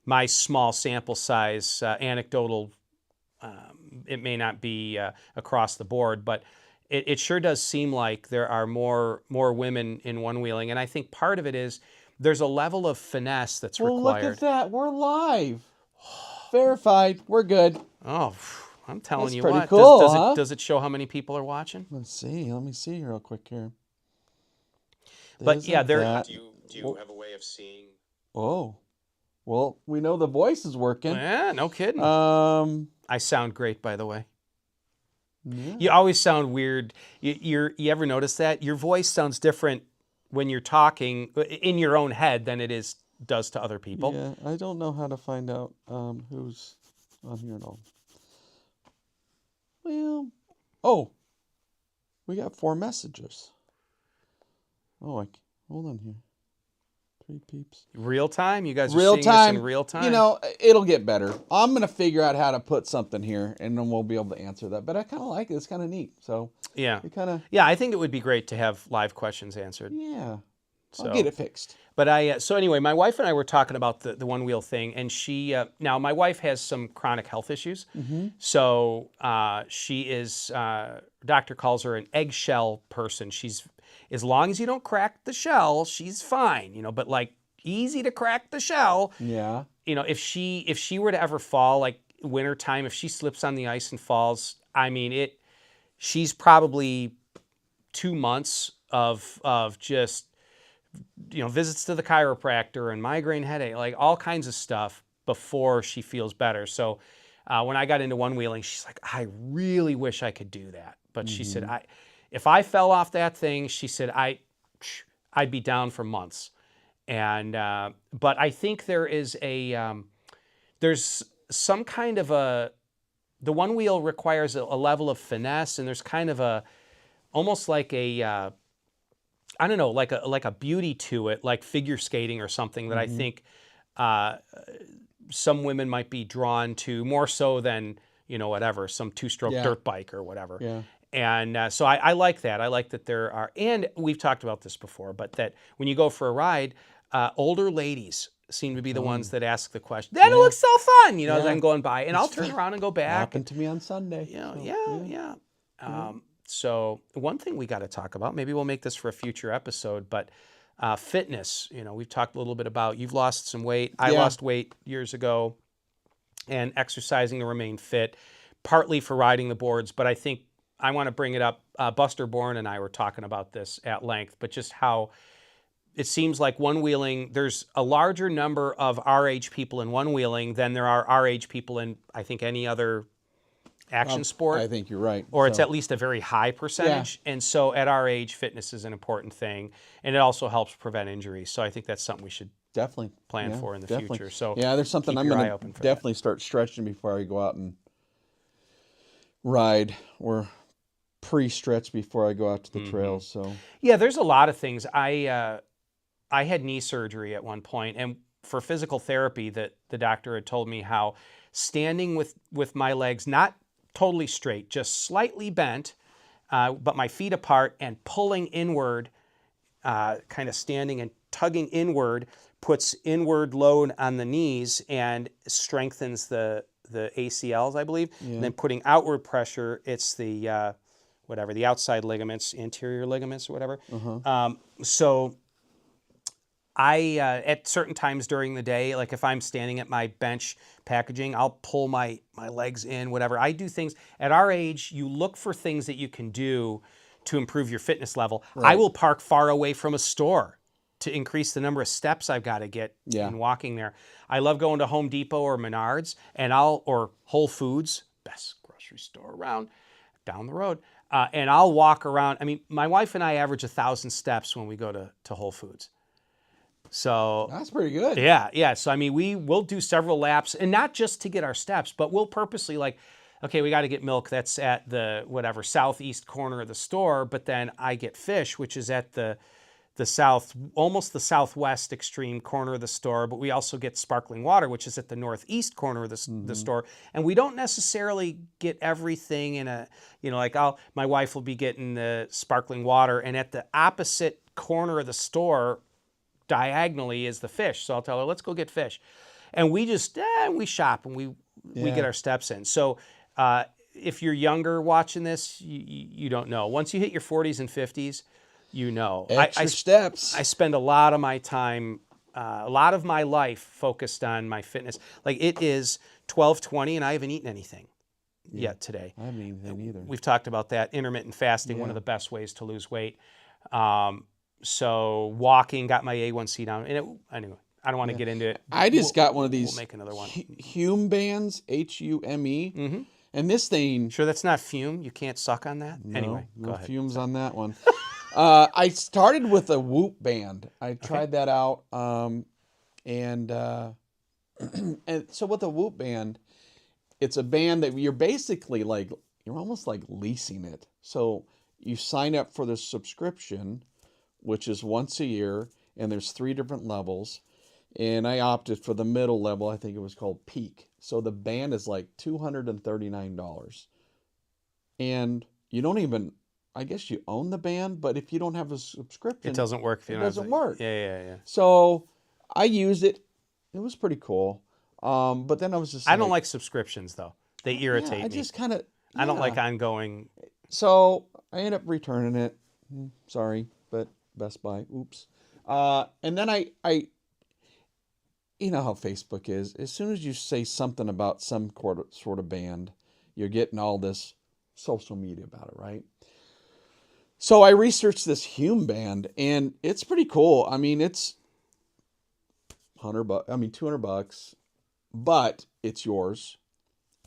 my small sample size, anecdotal. It may not be across the board, but it sure does seem like there are more women in one-wheeling, and I think part of it is there's a level of finesse that's required. Look at that. We're live. Verified. We're good. Oh, I'm telling you pretty what. Cool, does it show how many people are watching? Let's see. Let me see real quick here. But yeah, do you have a way of seeing? Oh, well, we know the voice is working. Yeah, no kidding. I sound great, by the way. Yeah. You always sound weird. You ever notice that? Your voice sounds different when you're talking in your own head than it does to other people. Yeah, I don't know how to find out who's on here at all. Well, we got 4 messages. Hold on here. 3 peeps. Real time? You guys are Real seeing time. this in real time? You know, it'll get better. I'm going to figure out how to put something here, and then we'll be able to answer that. But I kind of like it. It's kind of neat. So, Yeah. it kind of, Yeah, I think it would be great to have live questions answered. yeah. So I'll get it fixed. But so anyway, my wife and I were talking about the OneWheel thing, and she now my wife has some chronic health issues, so she is doctor calls her an eggshell person. She's as long as you don't crack the shell, she's fine, you know. But like easy to crack the shell, Yeah. you know. If she were to ever fall, like wintertime, if she slips on the ice and falls, I mean she's probably 2 months of just, you know, visits to the chiropractor and migraine headache, like all kinds of stuff before she feels better. So when I got into one-wheeling, she's like, I really wish I could do that. But she said, if I fell off that thing, she said, I'd be down for months. And but I think there is there's some kind of the one-wheel requires a level of finesse, and there's kind of almost like I don't know, like a beauty to it, like figure skating or something that I think some women might be drawn to more so than, you know, whatever, some 2-stroke dirt bike or whatever. Yeah. And so I like that. I like that there are, and we've talked about this before, but that when you go for a ride, older ladies seem to be the ones that ask the question. That looks so fun, you know, as I'm going by, and I'll turn around and go back. Happened to me on Sunday. You know, so, yeah. So one thing we got to talk about, maybe we'll make this for a future episode, but fitness. You know, we've talked a little bit about, you've lost some weight. I lost weight years ago, and exercising to remain fit, partly for riding the boards. But I think I want to bring it up. Buster Bourne and I were talking about this at length, but just how it seems like one-wheeling, there's a larger number of our age people in one-wheeling than there are our age people in, I think, any other action sport. I think you're right. Or it's at least a very high percentage. And so at our age, fitness is an important thing. And it also helps prevent injuries. So I think that's something we should definitely plan for in the definitely. future. So yeah, there's something keep I'm your going eye open to for definitely start stretching before I go out and ride, or pre-stretch before I go out to the trails. So yeah, there's a lot of things. I had knee surgery at one point, and for physical therapy, that the doctor had told me how standing with my legs not totally straight, just slightly bent, but my feet apart and pulling inward, kind of standing and tugging inward, puts inward load on the knees and strengthens the ACLs, I believe. And then putting outward pressure, it's the the outside ligaments, anterior ligaments or whatever. So I, at certain times during the day, like if I'm standing at my bench packaging, I'll pull my legs in, whatever. I do things. At our age, you look for things that you can do to improve your fitness level. I will park far away from a store to increase the number of steps I've got to get in walking there. I love going to Home Depot or Menards, or Whole Foods, best grocery store around, down the road. And I'll walk around. I mean, my wife and I average 1,000 steps when we go to Whole Foods. So that's pretty good. Yeah. So I mean, we'll do several laps, and not just to get our steps, but we'll purposely okay, we got to get milk. That's at the southeast corner of the store. But then I get fish, which is at the almost the southwest extreme corner of the store. But we also get sparkling water, which is at the northeast corner of the store. And we don't necessarily get everything in my wife will be getting the sparkling water, and at the opposite corner of the store, diagonally, is the fish. So I'll tell her, let's go get fish. And we just, we shop and we get our steps in. So if you're younger watching this, you don't know. Once you hit your 40s and 50s, you know. Extra steps. I spend a lot of my time, a lot of my life focused on my fitness. Like it is 12:20 and I haven't eaten anything yet today. I haven't eaten anything either. We've talked about that. Intermittent fasting, one of the best ways to lose weight. So walking got my A1C down. And anyway, I don't want to get into it. I just got one of these. We'll make another one. Hume bands, Hume. And this thing. Sure, that's not fume. You can't suck on that. No, anyway, no go ahead. fumes on that one. I started with a Whoop band. I tried that out, and so with a Whoop band, it's a band that you're basically you're almost like leasing it. So you sign up for the subscription, which is once a year, and there's 3 different levels. And I opted for the middle level. I think it was called Peak. So the band is like $239. And you don't even, I guess you own the band, but if you don't have a subscription, It doesn't work if you it don't have doesn't the- work. Yeah. So I used it. It was pretty cool. But then I was just I don't like subscriptions though. They irritate I me. just kind of, I don't like ongoing. So I ended up returning it. Sorry, but Best Buy. Oops. And then I, you know how Facebook is. As soon as you say something about some sort of band, you're getting all this social media about it, right? So I researched this Hume band, and it's pretty cool. I mean, it's $200, but it's yours,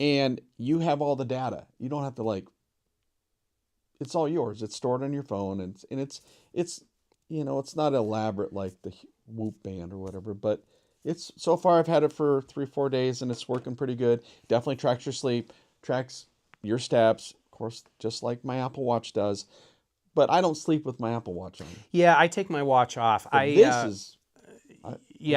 and you have all the data. You don't have to like. It's all yours. It's stored on your phone, and it's you know, it's not elaborate like the Whoop band or whatever, but it's so far I've had it for 3-4 days, and it's working pretty good. Definitely tracks your sleep, tracks your steps, of course, just like my Apple Watch does. But I don't sleep with my Apple Watch on. Yeah, I take my watch off. Yeah,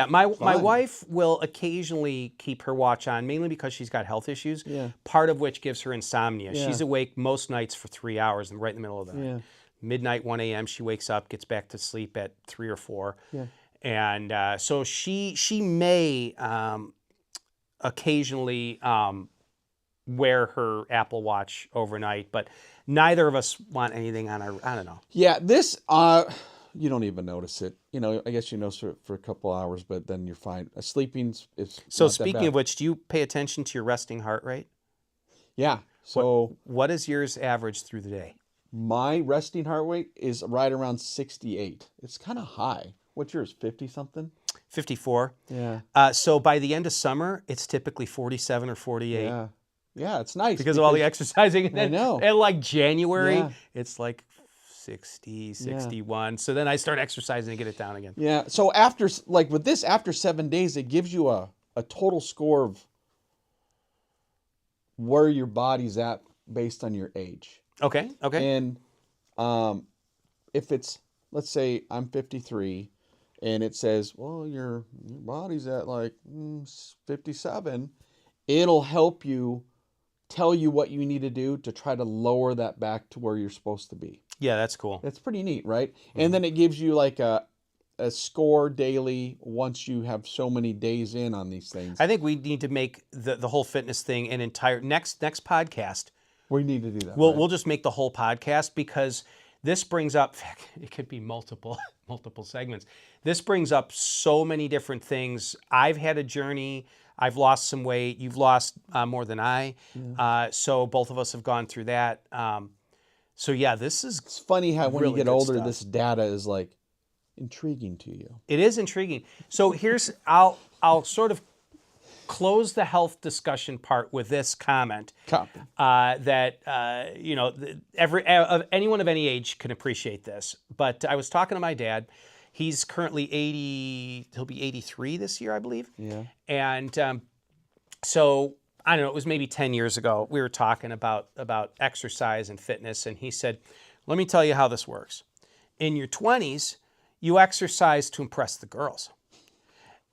My fine. wife will occasionally keep her watch on, mainly because she's got health issues. Yeah. Part of which gives her insomnia. Yeah. She's awake most nights for 3 hours, and right in the middle of the night. Midnight, 1 a.m. She wakes up, gets back to sleep at 3 or 4. Yeah. And so she may occasionally wear her Apple Watch overnight, but neither of us want anything on our. I don't know. Yeah, this you don't even notice it. You know, I guess you notice it for a couple hours, but then you're fine. Sleeping is So not that speaking bad. of which, do you pay attention to your resting heart rate? Yeah. So What is yours average through the day? my resting heart rate is right around 68. It's kind of high. What's yours? 50 something? 54. Yeah. So by the end of summer, it's typically 47 or 48 Yeah. Yeah, it's nice because of all the exercising. And I then know. at like January, Yeah. it's like 60, 61. So then I start exercising and get it down again. Yeah. So after like with this, after 7 days, it gives you a total score of where your body's at based on your age. Okay. And if it's, let's say I'm 53 and it says, well, your body's at like 57, it'll help you tell you what you need to do to try to lower that back to where you're supposed to be. Yeah, that's cool. That's pretty neat, right? And then it gives you like a score daily once you have so many days in on these things. I think we need to make the whole fitness thing an entire next podcast. We need to do that. We'll just make the whole podcast because this brings up, it could be multiple segments. This brings up so many different things. I've had a journey. I've lost some weight. You've lost more than I. So both of us have gone through that. So yeah, this is. It's funny how when really you get good older, stuff. this data is like intriguing to you. It is intriguing. So I'll sort of close the health discussion part with this comment. Copy. That anyone of any age can appreciate this. But I was talking to my dad. He's currently 80. He'll be 83 this year, I believe. Yeah. And so I don't know. It was maybe 10 years ago. We were talking about exercise and fitness, and he said, "Let me tell you how this works. In your 20s, you exercise to impress the girls.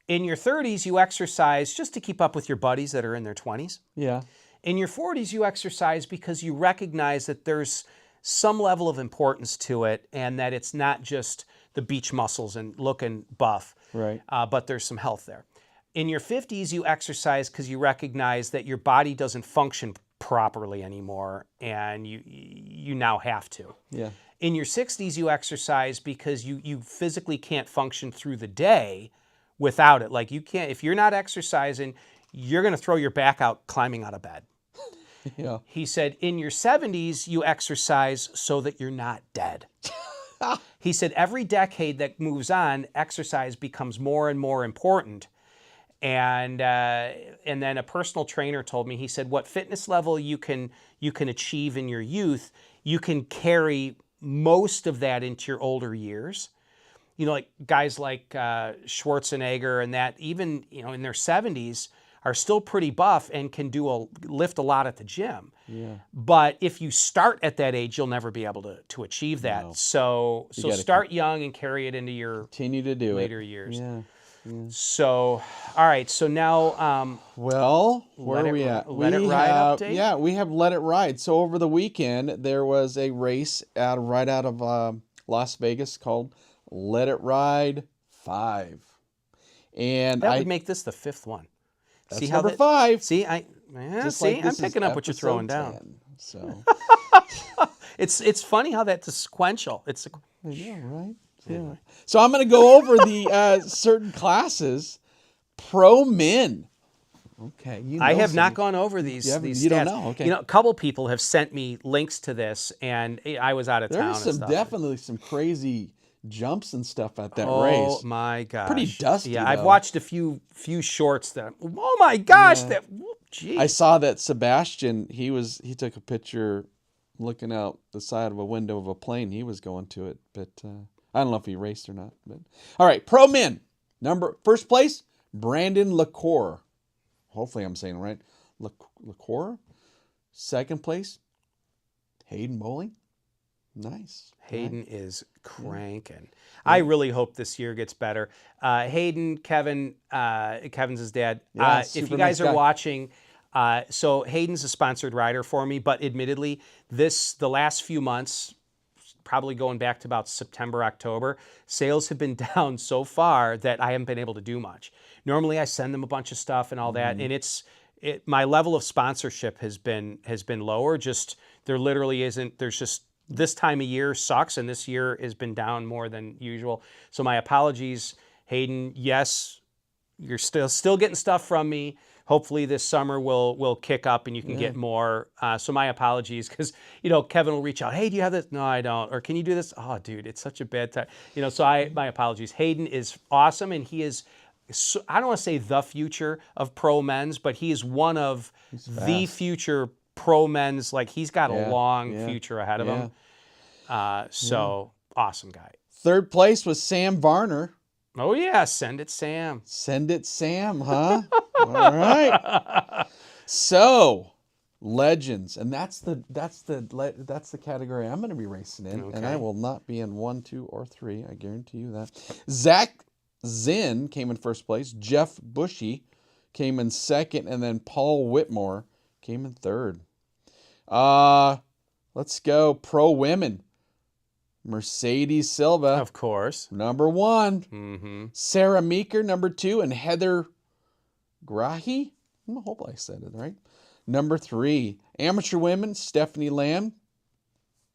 In your 30s, you exercise just to keep up with your buddies that are in their 20s. Yeah. In your 40s, you exercise because you recognize that there's some level of importance to it and that it's not just the beach muscles and looking buff, Right. but there's some health there. In your 50s, you exercise because you recognize that your body doesn't function properly anymore and you now have to. Yeah. In your 60s, you exercise because you physically can't function through the day without it. Like you can't, if you're not exercising, you're going to throw your back out climbing out of bed. Yeah. He said, in your 70s, you exercise so that you're not dead. He said, every decade that moves on, exercise becomes more and more important. And then a personal trainer told me, he said, what fitness level you can achieve in your youth, you can carry most of that into your older years. You know, like guys like Schwarzenegger and that, even, in their 70s are still pretty buff and can lift a lot at the gym. Yeah. But if you start at that age, you'll never be able to achieve that. No. So gotta start young and carry it into your Continue to do later it. years. Yeah. So, all right. So now, Well, where are we at? Let It Ride update? Yeah, we have Let It Ride. So over the weekend, there was a race right out of Las Vegas called Let It Ride 5. And that would make this the 5th one. that's number 5. See, Just like I'm this is picking up what you're throwing episode down. 10, so It's funny how that's sequential. yeah, right. Yeah. So I'm going to go over the certain classes. Pro men. Okay, I have not gone over these You stats. don't know, okay. A couple people have sent me links to this, and I was out of town. There's and definitely some crazy jumps and stuff at that Oh race. my gosh! Pretty dusty, Yeah, I've though. watched a few shorts that. Oh my gosh! Yeah. Geez. I saw that Sebastian. He took a picture looking out the side of a window of a plane. He was going to it, but I don't know if he raced or not. But all right, pro men. First place, Brandon LaCour. Hopefully I'm saying it right. LaCour. Second place, Hayden Bowling. Nice. Hayden is cranking. I really hope this year gets better. Hayden, Kevin, Kevin's his dad. Yeah, If super you guys nice are guy. watching, so Hayden's a sponsored rider for me, but admittedly, the last few months, probably going back to about September, October, sales have been down so far that I haven't been able to do much. Normally, I send them a bunch of stuff and all that, and my level of sponsorship has been lower. Just there literally isn't. There's just this time of year sucks, and this year has been down more than usual. So my apologies, Hayden. Yes, you're still getting stuff from me. Hopefully this summer will kick up and you can get more. So my apologies, because Kevin will reach out. Hey, do you have this? No, I don't. Or can you do this? Oh, dude, it's such a bad time. So my apologies. Hayden is awesome, and he is. I don't want to say the future of pro men's, but he is one of the future pro men's. Like he's got a long future ahead of him. So awesome guy. Third place was Sam Varner. Oh yeah, send it, Sam. Send it, Sam, huh? All right. So, legends, and that's the category I'm going to be racing in, and I will not be in 1, 2, or 3. I guarantee you that. Zach Zinn came in first place. Jeff Bushy came in second, and then Paul Whitmore came in third. Let's go pro women. Mercedes Silva, Of course. number 1. Mm-hmm. Sarah Meeker, number 2, and Heather Grahi. I hope I said it right. Number 3. Amateur women, Stephanie Lamb.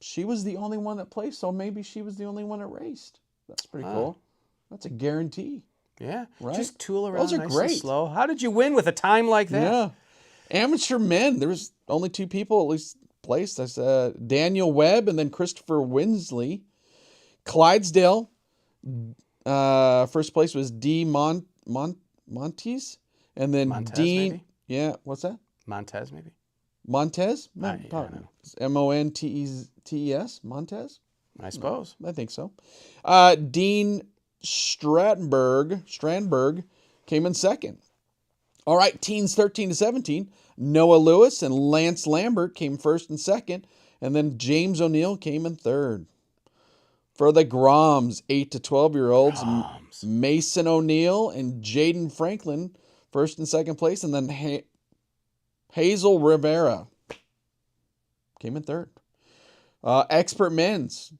She was the only one that placed, so maybe she was the only one that raced. That's pretty cool. That's a guarantee. Yeah. Right? Just tool around Those are nice great. and slow. How did you win with a time like that? Yeah. Amateur men, there was only 2 people at least placed. That's Daniel Webb and then Christopher Winsley. Clydesdale, first place was D. Montes, and then Montez, Dean. maybe? Yeah, what's that? Montez, maybe? Montez? I don't know. Montes? Montez? I suppose. I think so. Dean Strandberg came in second. All right, teens 13 to 17. Noah Lewis and Lance Lambert came first and second, and then James O'Neill came in third. For the Groms, 8 to 12-year-olds, Mason O'Neill and Jaden Franklin, first and second place, and then Hazel Rivera came in third. Expert men's,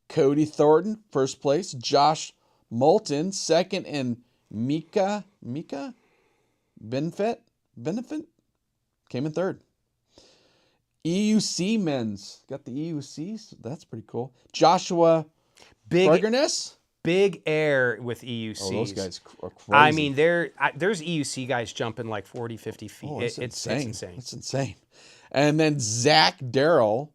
Cody Thornton, first place, Josh Moulton, second, and Mika Benefit came in third. EUC men's, got the EUCs. That's pretty cool. Joshua Bergerness. Big air with EUCs. Oh, those guys are crazy. I mean, there's EUC guys jumping like 40, 50 feet. Oh, It's insane. It's insane. And then Zach Darnell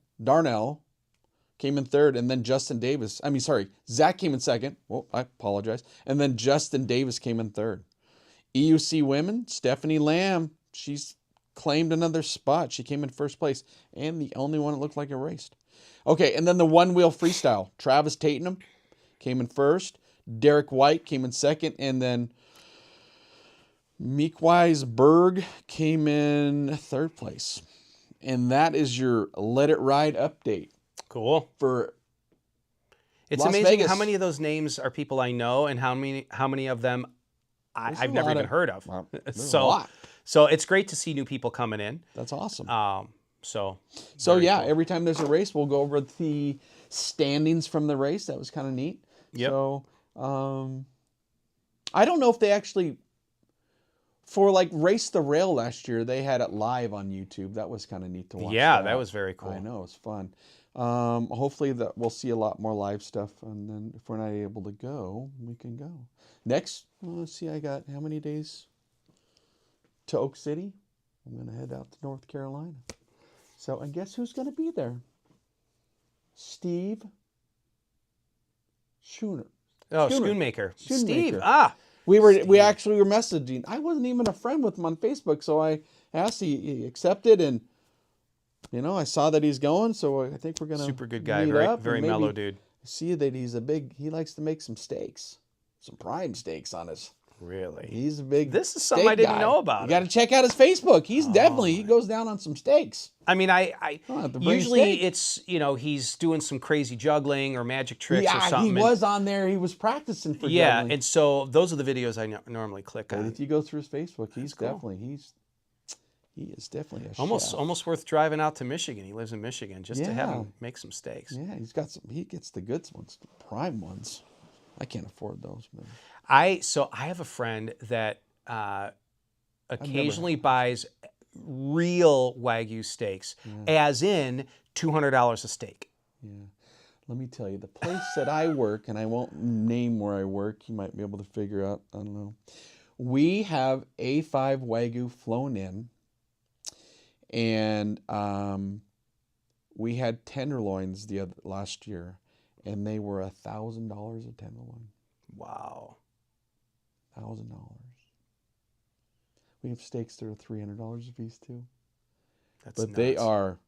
came in third, and then Zach came in second. Oh, I apologize. And then Justin Davis came in third. EUC women, Stephanie Lamb, she's claimed another spot. She came in first place, and the only one that looked like it raced. Okay, and then the one-wheel freestyle. Travis Tatum came in first. Derek White came in second, and then Meekwise Berg came in 3rd place. And that is your Let It Ride update Cool. for It's Las amazing Vegas. how many of those names are people I know, and how many of them There's I've a never lot even of- heard of. Well, there's a So, lot. so it's great to see new people coming in. That's awesome. So So very yeah, cool. every time there's a race, we'll go over the standings from the race. That was kind of neat. Yep. So I don't know if they actually, for like Race the Rail last year, they had it live on YouTube. That was kind of neat to watch. Yeah, that was very cool. I know, it was fun. Hopefully that we'll see a lot more live stuff, and then if we're not able to go, we can go. Next, let's see, I got how many days to Oak City? I'm going to head out to North Carolina. So, and guess who's going to be there? Steve Schooner. Oh, Schooner. Schoonmaker. Schoonmaker. Steve. We actually were messaging. I wasn't even a friend with him on Facebook, so I asked. He accepted, and I saw that he's going. So I think we're gonna Super good guy. meet Very up very and maybe mellow dude. See that he's he likes to make some steaks, some prime steaks on his. Really. He's a big. This is something I steak didn't guy. know about You him. got to check out his Facebook. He's definitely he goes down on some steaks. I mean, I I'll have to bring usually steak. it's he's doing some crazy juggling or magic tricks or Yeah, something. he and- was on there. He was practicing for Yeah, juggling. and so those are the videos I normally click But on. if you go through his Facebook, he's cool. definitely he is definitely a Almost chef. almost worth driving out to Michigan. He lives in Michigan just to have Yeah. him make some steaks. Yeah, he gets the good ones, the prime ones. I can't afford those, but I have a friend that occasionally buys real Wagyu steaks, as in $200 a steak. yeah. Let me tell you, the place that I work, and I won't name where I work, you might be able to figure out, I don't know. We have A5 Wagyu flown in, and we had tenderloins last year, and they were $1,000 a tenderloin. Wow. $1,000. We have steaks that are $300 a piece too. That's But they nuts. are.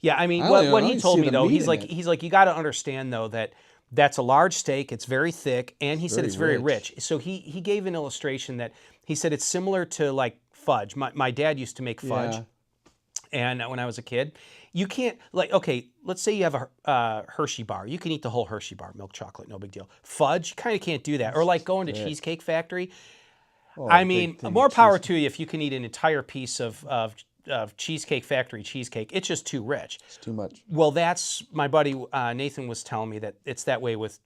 Yeah, I mean, I what don't he even told see me the though, meat he's in like, it. you got to understand though that that's a large steak. It's very thick, and he said very it's very rich. rich. So he gave an illustration that he said it's similar to like fudge. My dad used to make fudge, Yeah. and when I was a kid, you can't okay. Let's say you have a Hershey bar. You can eat the whole Hershey bar, milk chocolate, no big deal. Fudge, you kind of can't do that. Or like going to Cheesecake Factory. Oh, I big mean, thing of more power cheese. to you if you can eat an entire piece of Cheesecake Factory cheesecake. It's just too rich. It's too much. Well, that's my buddy Nathan was telling me that it's that way with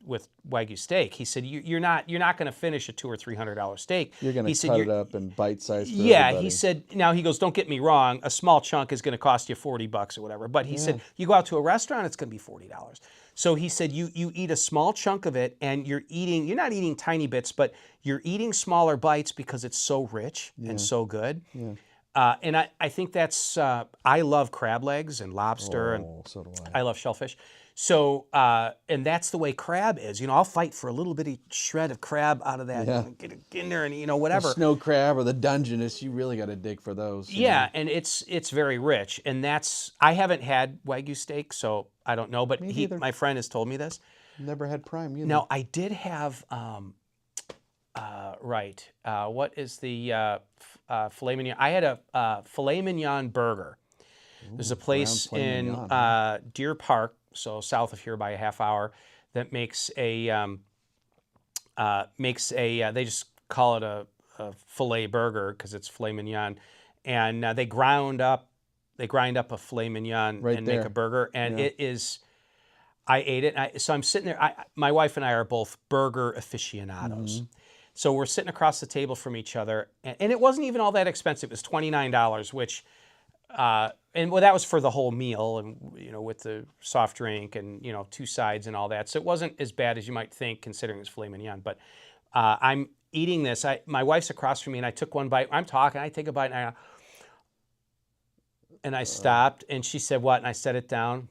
Wagyu steak. He said you're not going to finish a $200 or $300 steak. You're going He to said cut you're- it up and bite size for Yeah, everybody. he said. Now he goes, don't get me wrong. A small chunk is going to cost you $40 or whatever. But he said you go out to a restaurant, it's going to be $40. So he said you eat a small chunk of it, and you're not eating tiny bits, but you're eating smaller bites because it's so rich and so good. Yeah. And I think that's I love crab legs and lobster and Oh, so do I love shellfish. So, and that's the way crab is. I'll fight for a little bitty shred of crab out of that, Yeah. and get it in there, and The whatever. snow crab or the Dungeness, you really got to dig for those. you Yeah, know. and it's very rich, and I haven't had Wagyu steak, so I don't know. But neither. my friend has told me this. Never had prime either. Now I did have what is the filet mignon? I had a filet mignon burger. There's a place filet in mignon, Deer Park, so south of here by a half hour, that makes a they just call it a filet burger because it's filet mignon, and they grind up a filet mignon Right and make there. a burger, and Yeah. it is. I ate it, so I'm sitting there. My wife and I are both burger aficionados. Mm-hmm. So we're sitting across the table from each other, and it wasn't even all that expensive. It was $29, which, that was for the whole meal, and with the soft drink and 2 sides and all that. So it wasn't as bad as you might think, considering it's filet mignon. But I'm eating this. My wife's across from me, and I took one bite. I'm talking. I take a bite, and I stopped, and she said, "What?" And I set it down.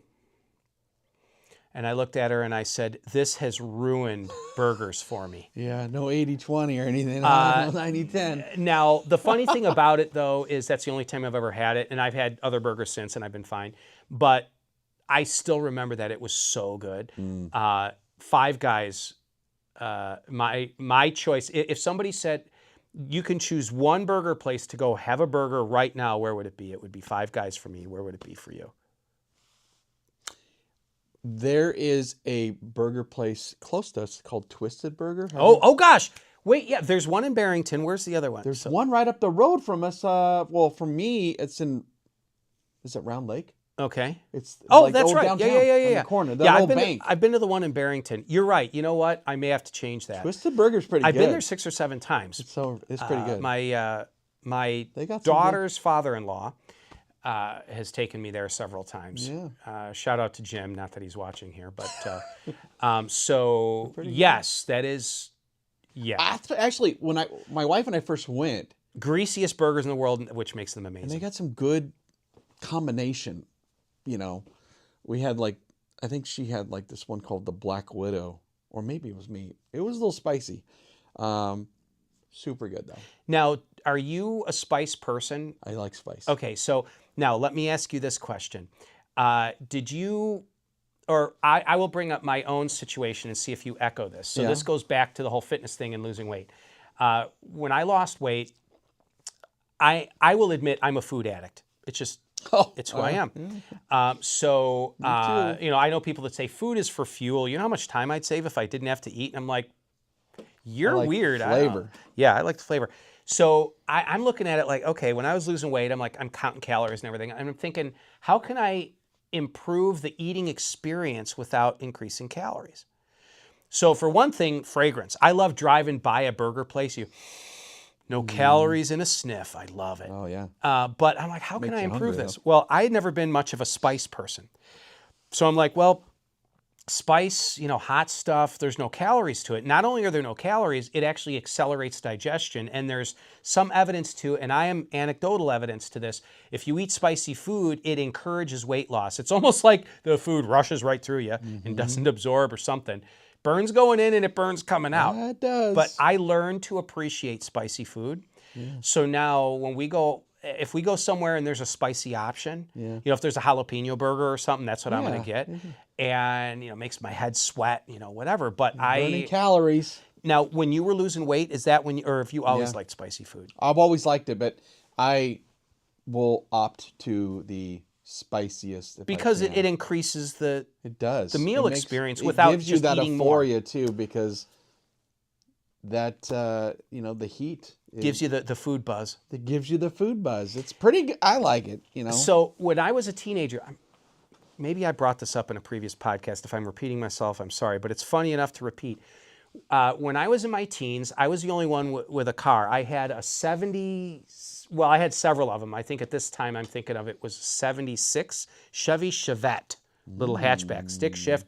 And I looked at her and I said, "This has ruined burgers for me." Yeah, no 80-20 or anything. No 90-10. Now, the funny thing about it, though, is that's the only time I've ever had it. And I've had other burgers since, and I've been fine. But I still remember that it was so good. Five Guys, my choice. If somebody said, you can choose one burger place to go have a burger right now, where would it be? It would be Five Guys for me. Where would it be for you? There is a burger place close to us called Twisted Burger. Oh gosh. Wait, yeah, there's one in Barrington. Where's the other one? There's one right up the road from us. Well, for me, it's in, is it Round Lake? Okay. It's Oh, like that's old right. downtown Yeah. on the corner. That Yeah, old bank. I've been to the one in Barrington. You're right. You know what? I may have to change that. Twisted Burger's pretty I've good. been there 6 or 7 times. It's pretty good. My They got some daughter's father-in-law has taken me there several times. Yeah. Shout out to Jim. Not that he's watching here, but so yes, that is Actually, when my wife and I first went, greasiest burgers in the world, which makes them amazing. and they got some good combination. You know, we had like, I think she had like this one called the Black Widow, or maybe it was me. It was a little spicy. Super good though. Now, are you a spice person? I like spice. Okay, so now let me ask you this question. Did you, or I will bring up my own situation and see if you echo this. So this goes back to the whole fitness thing and losing weight. When I lost weight, I will admit I'm a food addict. It's just, it's who I am. You know, I know people that say food is for fuel. You know how much time I'd save if I didn't have to eat? And I'm like, you're weird. Flavor. Yeah, I like the flavor. So I'm looking at it like, okay, when I was losing weight, I'm counting calories and everything. And I'm thinking, how can I improve the eating experience without increasing calories? So for one thing, fragrance. I love driving by a burger place. No calories in a sniff. I love it. Oh yeah. But I'm like, how can Makes I you improve hungry, this? Well, I had never been much of a spice person. So I'm like, well, spice, you know, hot stuff, there's no calories to it. Not only are there no calories, it actually accelerates digestion. And there's some evidence to, and I am anecdotal evidence to this, if you eat spicy food, it encourages weight loss. It's almost like the food rushes right through you and doesn't absorb or something. Burns going in and it burns coming out. It does. But I learned to appreciate spicy food. Yeah. So now when we go, if we go somewhere and there's a spicy option, you know, if there's a jalapeno burger or something, that's what I'm going to get. And, you know, makes my head sweat, you know, whatever. But burning calories. Now, when you were losing weight, is that when you, or if you always liked spicy food? I've always liked it, but I will opt to the spiciest because it increases the meal experience without just eating more. It gives you that euphoria too, because that you know, the heat gives you the food buzz. It gives you the food buzz. It's pretty good. I like it, you know. So when I was a teenager, maybe I brought this up in a previous podcast. If I'm repeating myself, I'm sorry, but it's funny enough to repeat. When I was in my teens, I was the only one with a car. I had a 70, well, I had several of them. I think at this time I'm thinking of it was 76 Chevy Chevette, little hatchback, stick shift,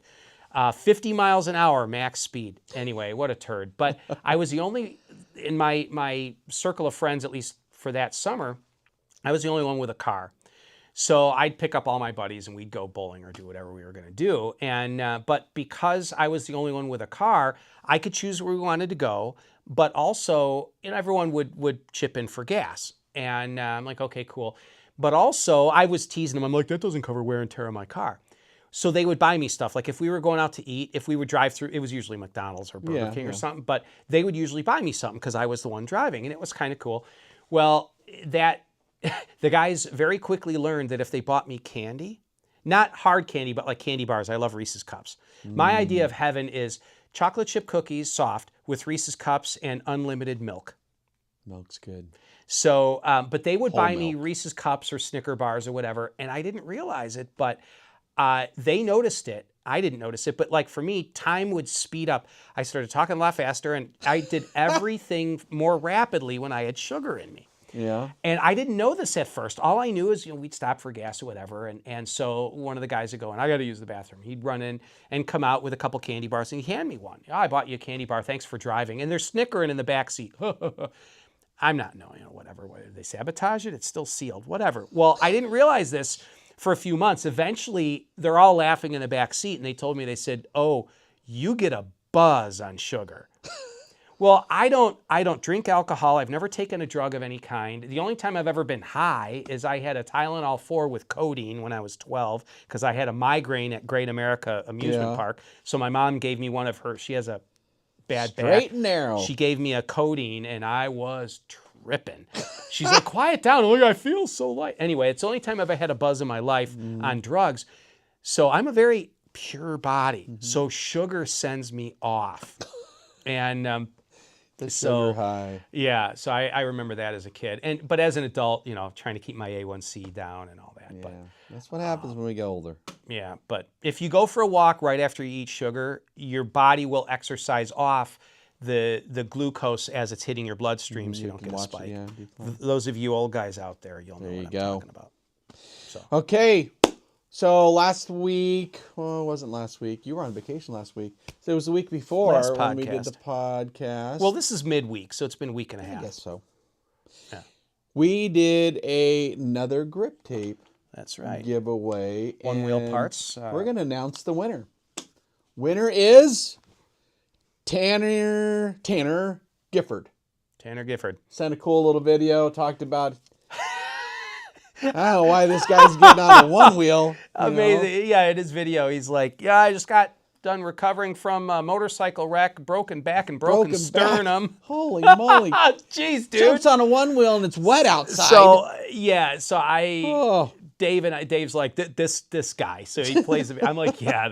50 miles an hour max speed. Anyway, what a turd. But I was the only, in my circle of friends, at least for that summer, I was the only one with a car. So I'd pick up all my buddies and we'd go bowling or do whatever we were going to do. And but because I was the only one with a car, I could choose where we wanted to go. But also, you know, everyone would chip in for gas. And I'm like, okay, cool. But also, I was teasing them. I'm like, that doesn't cover wear and tear on my car. So they would buy me stuff. Like if we were going out to eat, if we would drive through, it was usually McDonald's or Burger King or something. But they would usually buy me something because I was the one driving. And it was kind of cool. Well, the guys very quickly learned that if they bought me candy, not hard candy, but like candy bars, I love Reese's Cups. My idea of heaven is chocolate chip cookies, soft, with Reese's Cups and unlimited milk. Milk's good. So, but they would buy me milk. Reese's Cups or Snicker bars or whatever, and I didn't realize it, but they noticed it. I didn't notice it, but like for me, time would speed up. I started talking a lot faster, and I did everything more rapidly when I had sugar in me. Yeah. And I didn't know this at first. All I knew is, you know, we'd stop for gas or whatever. And so one of the guys would go, and I got to use the bathroom. He'd run in and come out with a couple candy bars and he'd hand me one. Oh, I bought you a candy bar. Thanks for driving. And they're snickering in the back seat. I'm not knowing, you know, whatever. They sabotage it. It's still sealed. Whatever. Well, I didn't realize this for a few months. Eventually, they're all laughing in the back seat. And they told me, they said, oh, you get a buzz on sugar. Well, I don't drink alcohol. I've never taken a drug of any kind. The only time I've ever been high is I had a Tylenol 4 with codeine when I was 12 because I had a migraine at Great America Amusement Park. So my mom gave me one of her. She has a bad Straight back. and narrow. She gave me a codeine, and I was tripping. She's like, quiet down. Look, I feel so light. Anyway, it's the only time I've ever had a buzz in my life on drugs. So I'm a very pure body. So sugar sends me off. And the so, sugar high. yeah, so I remember that as a kid. But as an adult, trying to keep my A1C down and all that. Yeah, But that's what happens when we get older. yeah, but if you go for a walk right after you eat sugar, your body will exercise off the glucose as it's hitting your bloodstream, so you don't can get a watch it, spike. yeah, be fine. Those of you old guys out there, you'll know There what you I'm go. talking about. Okay, so last week, well, it wasn't last week. You were on vacation last week. So it was the week before Last when we did podcast. the podcast. Well, this is midweek, so it's been a week and a I half. guess so. Yeah. We did another grip tape That's right. giveaway. OneWheel and parts. We're going to announce the winner. Winner is Tanner Gifford. Tanner Gifford. Sent a cool little video, talked about I don't know why this guy's getting on a OneWheel. Amazing. Yeah, in his video, he's like, yeah, I just got done recovering from a motorcycle wreck, broken back and broken Back. sternum. Holy moly. Jeez, dude. Jumps on a OneWheel and it's wet outside. So, yeah, so Oh. Dave's like, this guy. So he plays, I'm like, yeah,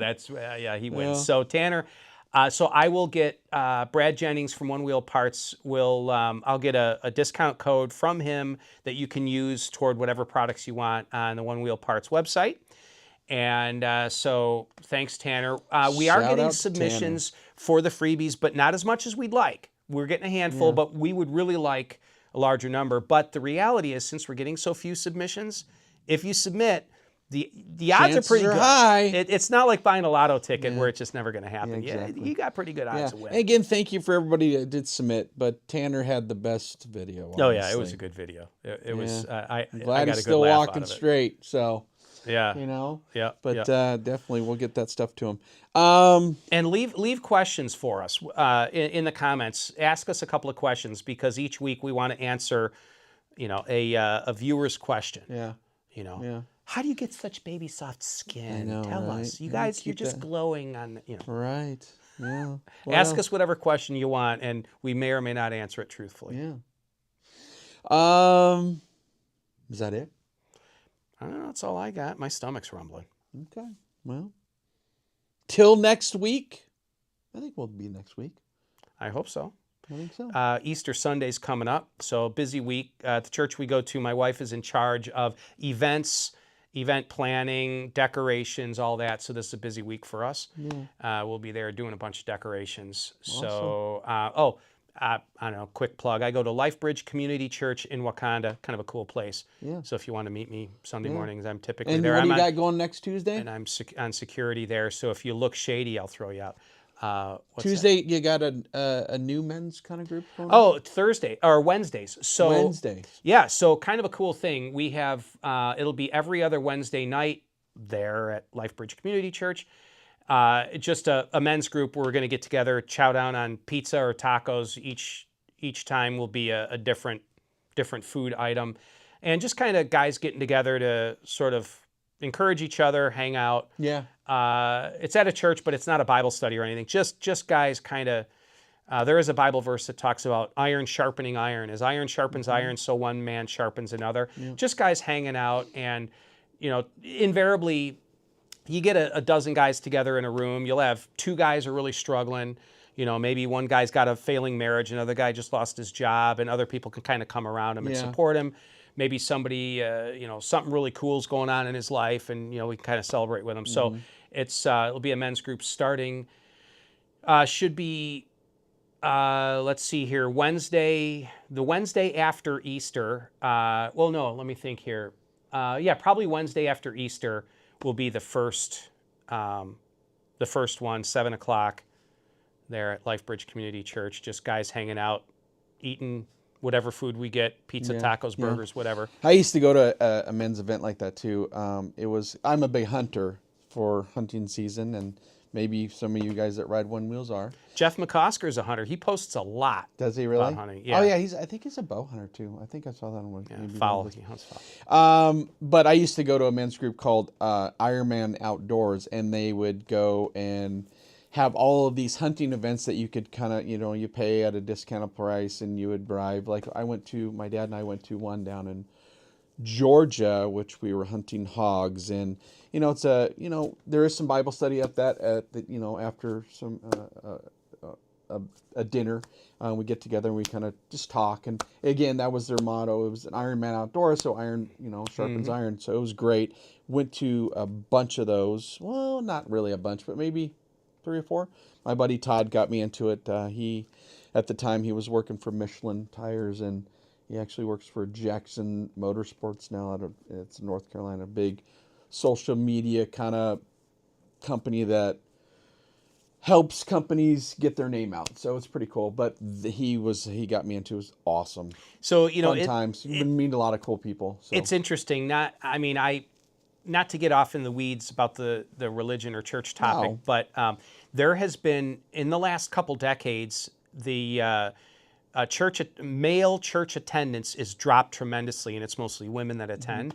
he wins. Yeah. So Tanner, so I will get, Brad Jennings from OneWheel Parts I'll get a discount code from him that you can use toward whatever products you want on the OneWheel Parts website. And so thanks, Tanner. We are Shout getting out to submissions for the freebies, but not as much as we'd like. We're getting a handful, but we would really like a larger number. But the reality is, since we're getting so few submissions, if you submit, the odds Chances are pretty are good. high. It's not like buying a lotto ticket where it's just never going to happen. Yeah, exactly. You got pretty good odds to win. And again, thank you for everybody that did submit, but Tanner had the best video. Oh yeah, it honestly. was a good video. It was. I Glad got a he's good still laugh walking out of it. straight. So Yeah. Yeah. But yeah. definitely we'll get that stuff to him. And leave questions for us in the comments. Ask us a couple of questions because each week we want to answer, a viewer's question. Yeah. Yeah. How do you get such baby soft skin? I know, Tell right? us. You Yeah, guys, you're keep just that- glowing on. Right. Yeah. Ask us whatever question you want, and we may or may not answer it truthfully. Yeah. Is that it? I don't know. That's all I got. My stomach's rumbling. Okay. Well, till next week. I think we'll be next week. I hope so. I think so. Easter Sunday's coming up, so busy week. At the church we go to, my wife is in charge of events, event planning, decorations, all that. So this is a busy week for us. Yeah. We'll be there doing a bunch of decorations. Awesome. So, I don't know, quick plug. I go to LifeBridge Community Church in Wakanda, kind of a cool place. Yeah. So if you want to meet me Sunday mornings, I'm typically And there. what do you got going next Tuesday? And I'm on security there. So if you look shady, I'll throw you out. What's Tuesday, you got a new men's kind of group going on? Oh, Thursday or Wednesdays. So Wednesdays. Yeah, so kind of a cool thing. We have it'll be every other Wednesday night there at LifeBridge Community Church. Just a men's group where we're going to get together, chow down on pizza or tacos. Each time will be a different food item, and just kind of guys getting together to sort of encourage each other, hang out. Yeah. It's at a church, but it's not a Bible study or anything. Just guys kind of. There is a Bible verse that talks about iron sharpening iron. As iron sharpens iron, so one man sharpens another. Yeah. Just guys hanging out, and invariably, you get a dozen guys together in a room. You'll have two guys are really struggling. Maybe one guy's got a failing marriage, another guy just lost his job, and other people can kind of come around him and support him. Maybe somebody, something really cool's going on in his life, and we can kind of celebrate with him. So it'll be a men's group starting. Should be, let's see here, the Wednesday after Easter. Well, no, let me think here. Probably Wednesday after Easter will be the first one, 7:00 there at LifeBridge Community Church. Just guys hanging out, eating whatever food we get, pizza, tacos, burgers, whatever. I used to go to a men's event like that too. I'm a big hunter for hunting season, and maybe some of you guys that ride OneWheels are. Jeff McCosker's a hunter. He posts a lot. Does he really? About hunting. Yeah. Oh yeah, I think he's a bow hunter too. I think I saw that on one. Yeah, maybe fowl. one of He hunts fowl. But I used to go to a men's group called Ironman Outdoors, and they would go and have all of these hunting events that you could kind of, you pay at a discounted price and you would drive. Like my dad and I went to one down in Georgia, which we were hunting hogs, and there is some Bible study at after some a dinner, we get together and we kind of just talk. And again, that was their motto. It was an Iron Man outdoors, so iron sharpens iron. So it was great. Went to a bunch of those. Well, not really a bunch, but maybe 3 or 4. My buddy Todd got me into it. At the time he was working for Michelin tires, and he actually works for Jackson Motorsports now. It's North Carolina, big social media kind of company that helps companies get their name out. So it's pretty cool. But he got me into it. It was awesome. So Fun times. You've been meeting a lot of cool people. So. It's interesting. Not to get off in the weeds about the religion or church topic, No. but there has been, in the last couple decades, the male church attendance is dropped tremendously, and it's mostly women that attend.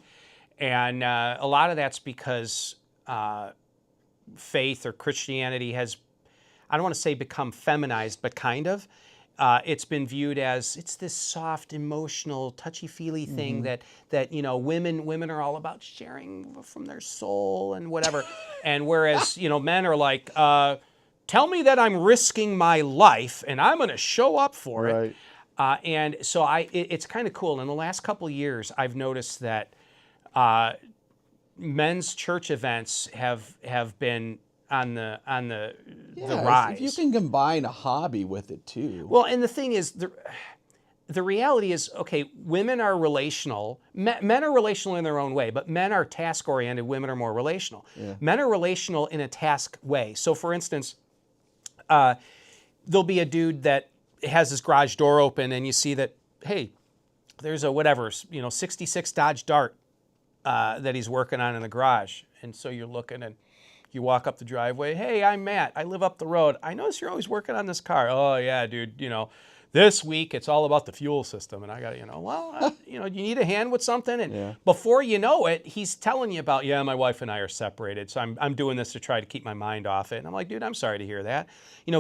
And a lot of that's because faith or Christianity has, I don't want to say become feminized, but kind of. It's been viewed as it's this soft, emotional, touchy-feely thing that women are all about sharing from their soul and whatever. And whereas men are like, tell me that I'm risking my life and I'm going to show up for it. And so it's kind of cool. In the last couple of years, I've noticed that men's church events have been on the rise. If you can combine a hobby with it too. Well, and the thing is, the reality is, okay, women are relational. Men are relational in their own way, but men are task-oriented. Women are more relational. Yeah. Men are relational in a task way. So, for instance, there'll be a dude that has his garage door open, and you see that, hey, there's a 66 Dodge Dart that he's working on in the garage. And so you're looking, and you walk up the driveway. Hey, I'm Matt. I live up the road. I notice you're always working on this car. Oh, yeah, dude. This week it's all about the fuel system. And I got, you need a hand with something. And before you know it, he's telling you about, my wife and I are separated. So I'm doing this to try to keep my mind off it. And I'm like, dude, I'm sorry to hear that.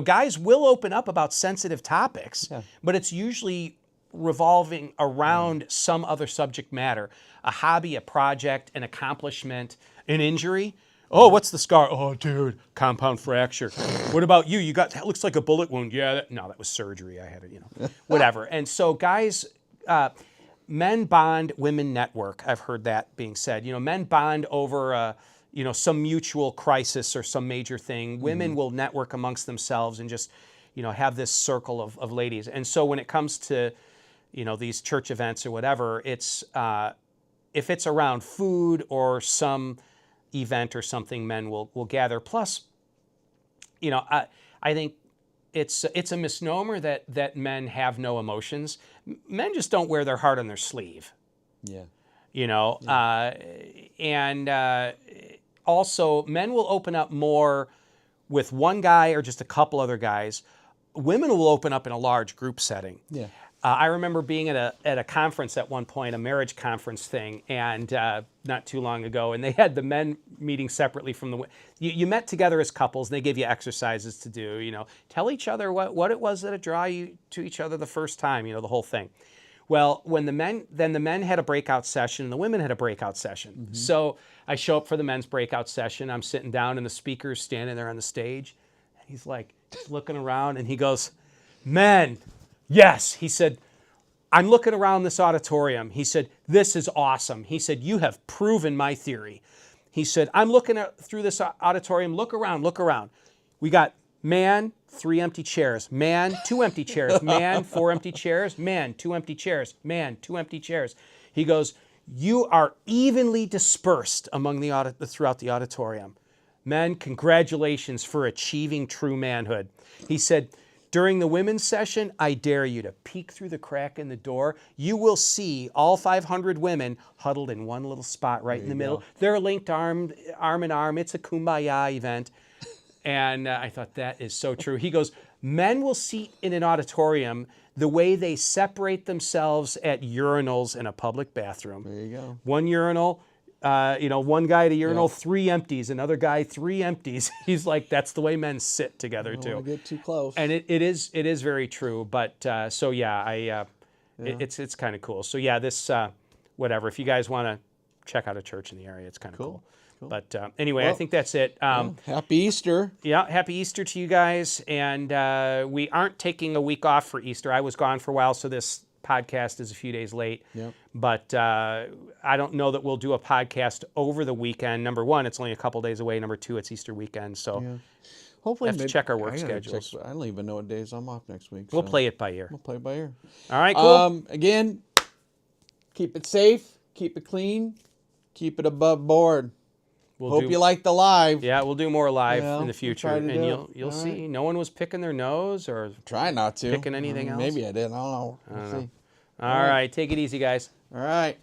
Guys will open up about sensitive topics, but it's usually revolving around some other subject matter, a hobby, a project, an accomplishment, an injury. Oh, what's the scar? Oh, dude, compound fracture. What about you? That looks like a bullet wound. Yeah, that was surgery. I had it, whatever. And so guys, men bond, women network. I've heard that being said. Men bond over, some mutual crisis or some major thing. Women will network amongst themselves and just, have this circle of ladies. And so when it comes to, these church events or whatever, it's, if it's around food or some event or something, men will gather. Plus, I think it's a misnomer that men have no emotions. Men just don't wear their heart on their sleeve. And also men will open up more with one guy or just a couple other guys. Women will open up in a large group setting. I remember being at a conference at one point, a marriage conference thing, and not too long ago, and they had the men meeting separately from the women. You met together as couples, and they gave you exercises to do. Tell each other what it was that drew you to each other the first time. The whole thing. Well, when the men had a breakout session, and the women had a breakout session. So I show up for the men's breakout session. I'm sitting down, and the speaker's standing there on the stage. And he's like looking around, and he goes, "Men." Yes, he said, I'm looking around this auditorium. He said, this is awesome. He said, you have proven my theory. He said, I'm looking through this auditorium. Look around. We got man, 3 empty chairs. Man, 2 empty chairs. Man, 4 empty chairs. Man, 2 empty chairs. Man, 2 empty chairs. He goes, you are evenly dispersed among throughout the auditorium. Men, congratulations for achieving true manhood. He said, during the women's session, I dare you to peek through the crack in the door. You will see all 500 women huddled in one little spot right in the middle. They're linked arm in arm. It's a kumbaya event. And I thought, that is so true. He goes, men will see in an auditorium the way they separate themselves at urinals in a public bathroom. There you go. One urinal, one guy at a urinal, 3 empties, another guy, 3 empties. He's like, that's the way men sit together I don't too. want to get too close. And it is very true. But so yeah, it's kind of cool. So yeah, this whatever. If you guys want to check out a church in the area, it's kind of cool. But anyway, I think that's it. Happy Easter. Yeah, happy Easter to you guys. And we aren't taking a week off for Easter. I was gone for a while, so this podcast is a few days late. Yep. But I don't know that we'll do a podcast over the weekend. Number one, it's only a couple days away. Number two, it's Easter weekend. So Hopefully, have to check our work I gotta schedules. I don't even know what days I'm off next week. We'll so play it by ear. We'll play it by ear. All right, cool. Again, keep it safe, keep it clean, keep it above board. Hope you like the live. Yeah, we'll do more live Yeah, in the we'll future, try to and do you'll it. see. All right. No one was picking their nose or Try not to. picking anything else. Maybe I did. I don't know. We'll see. All right, take it easy, guys. All right.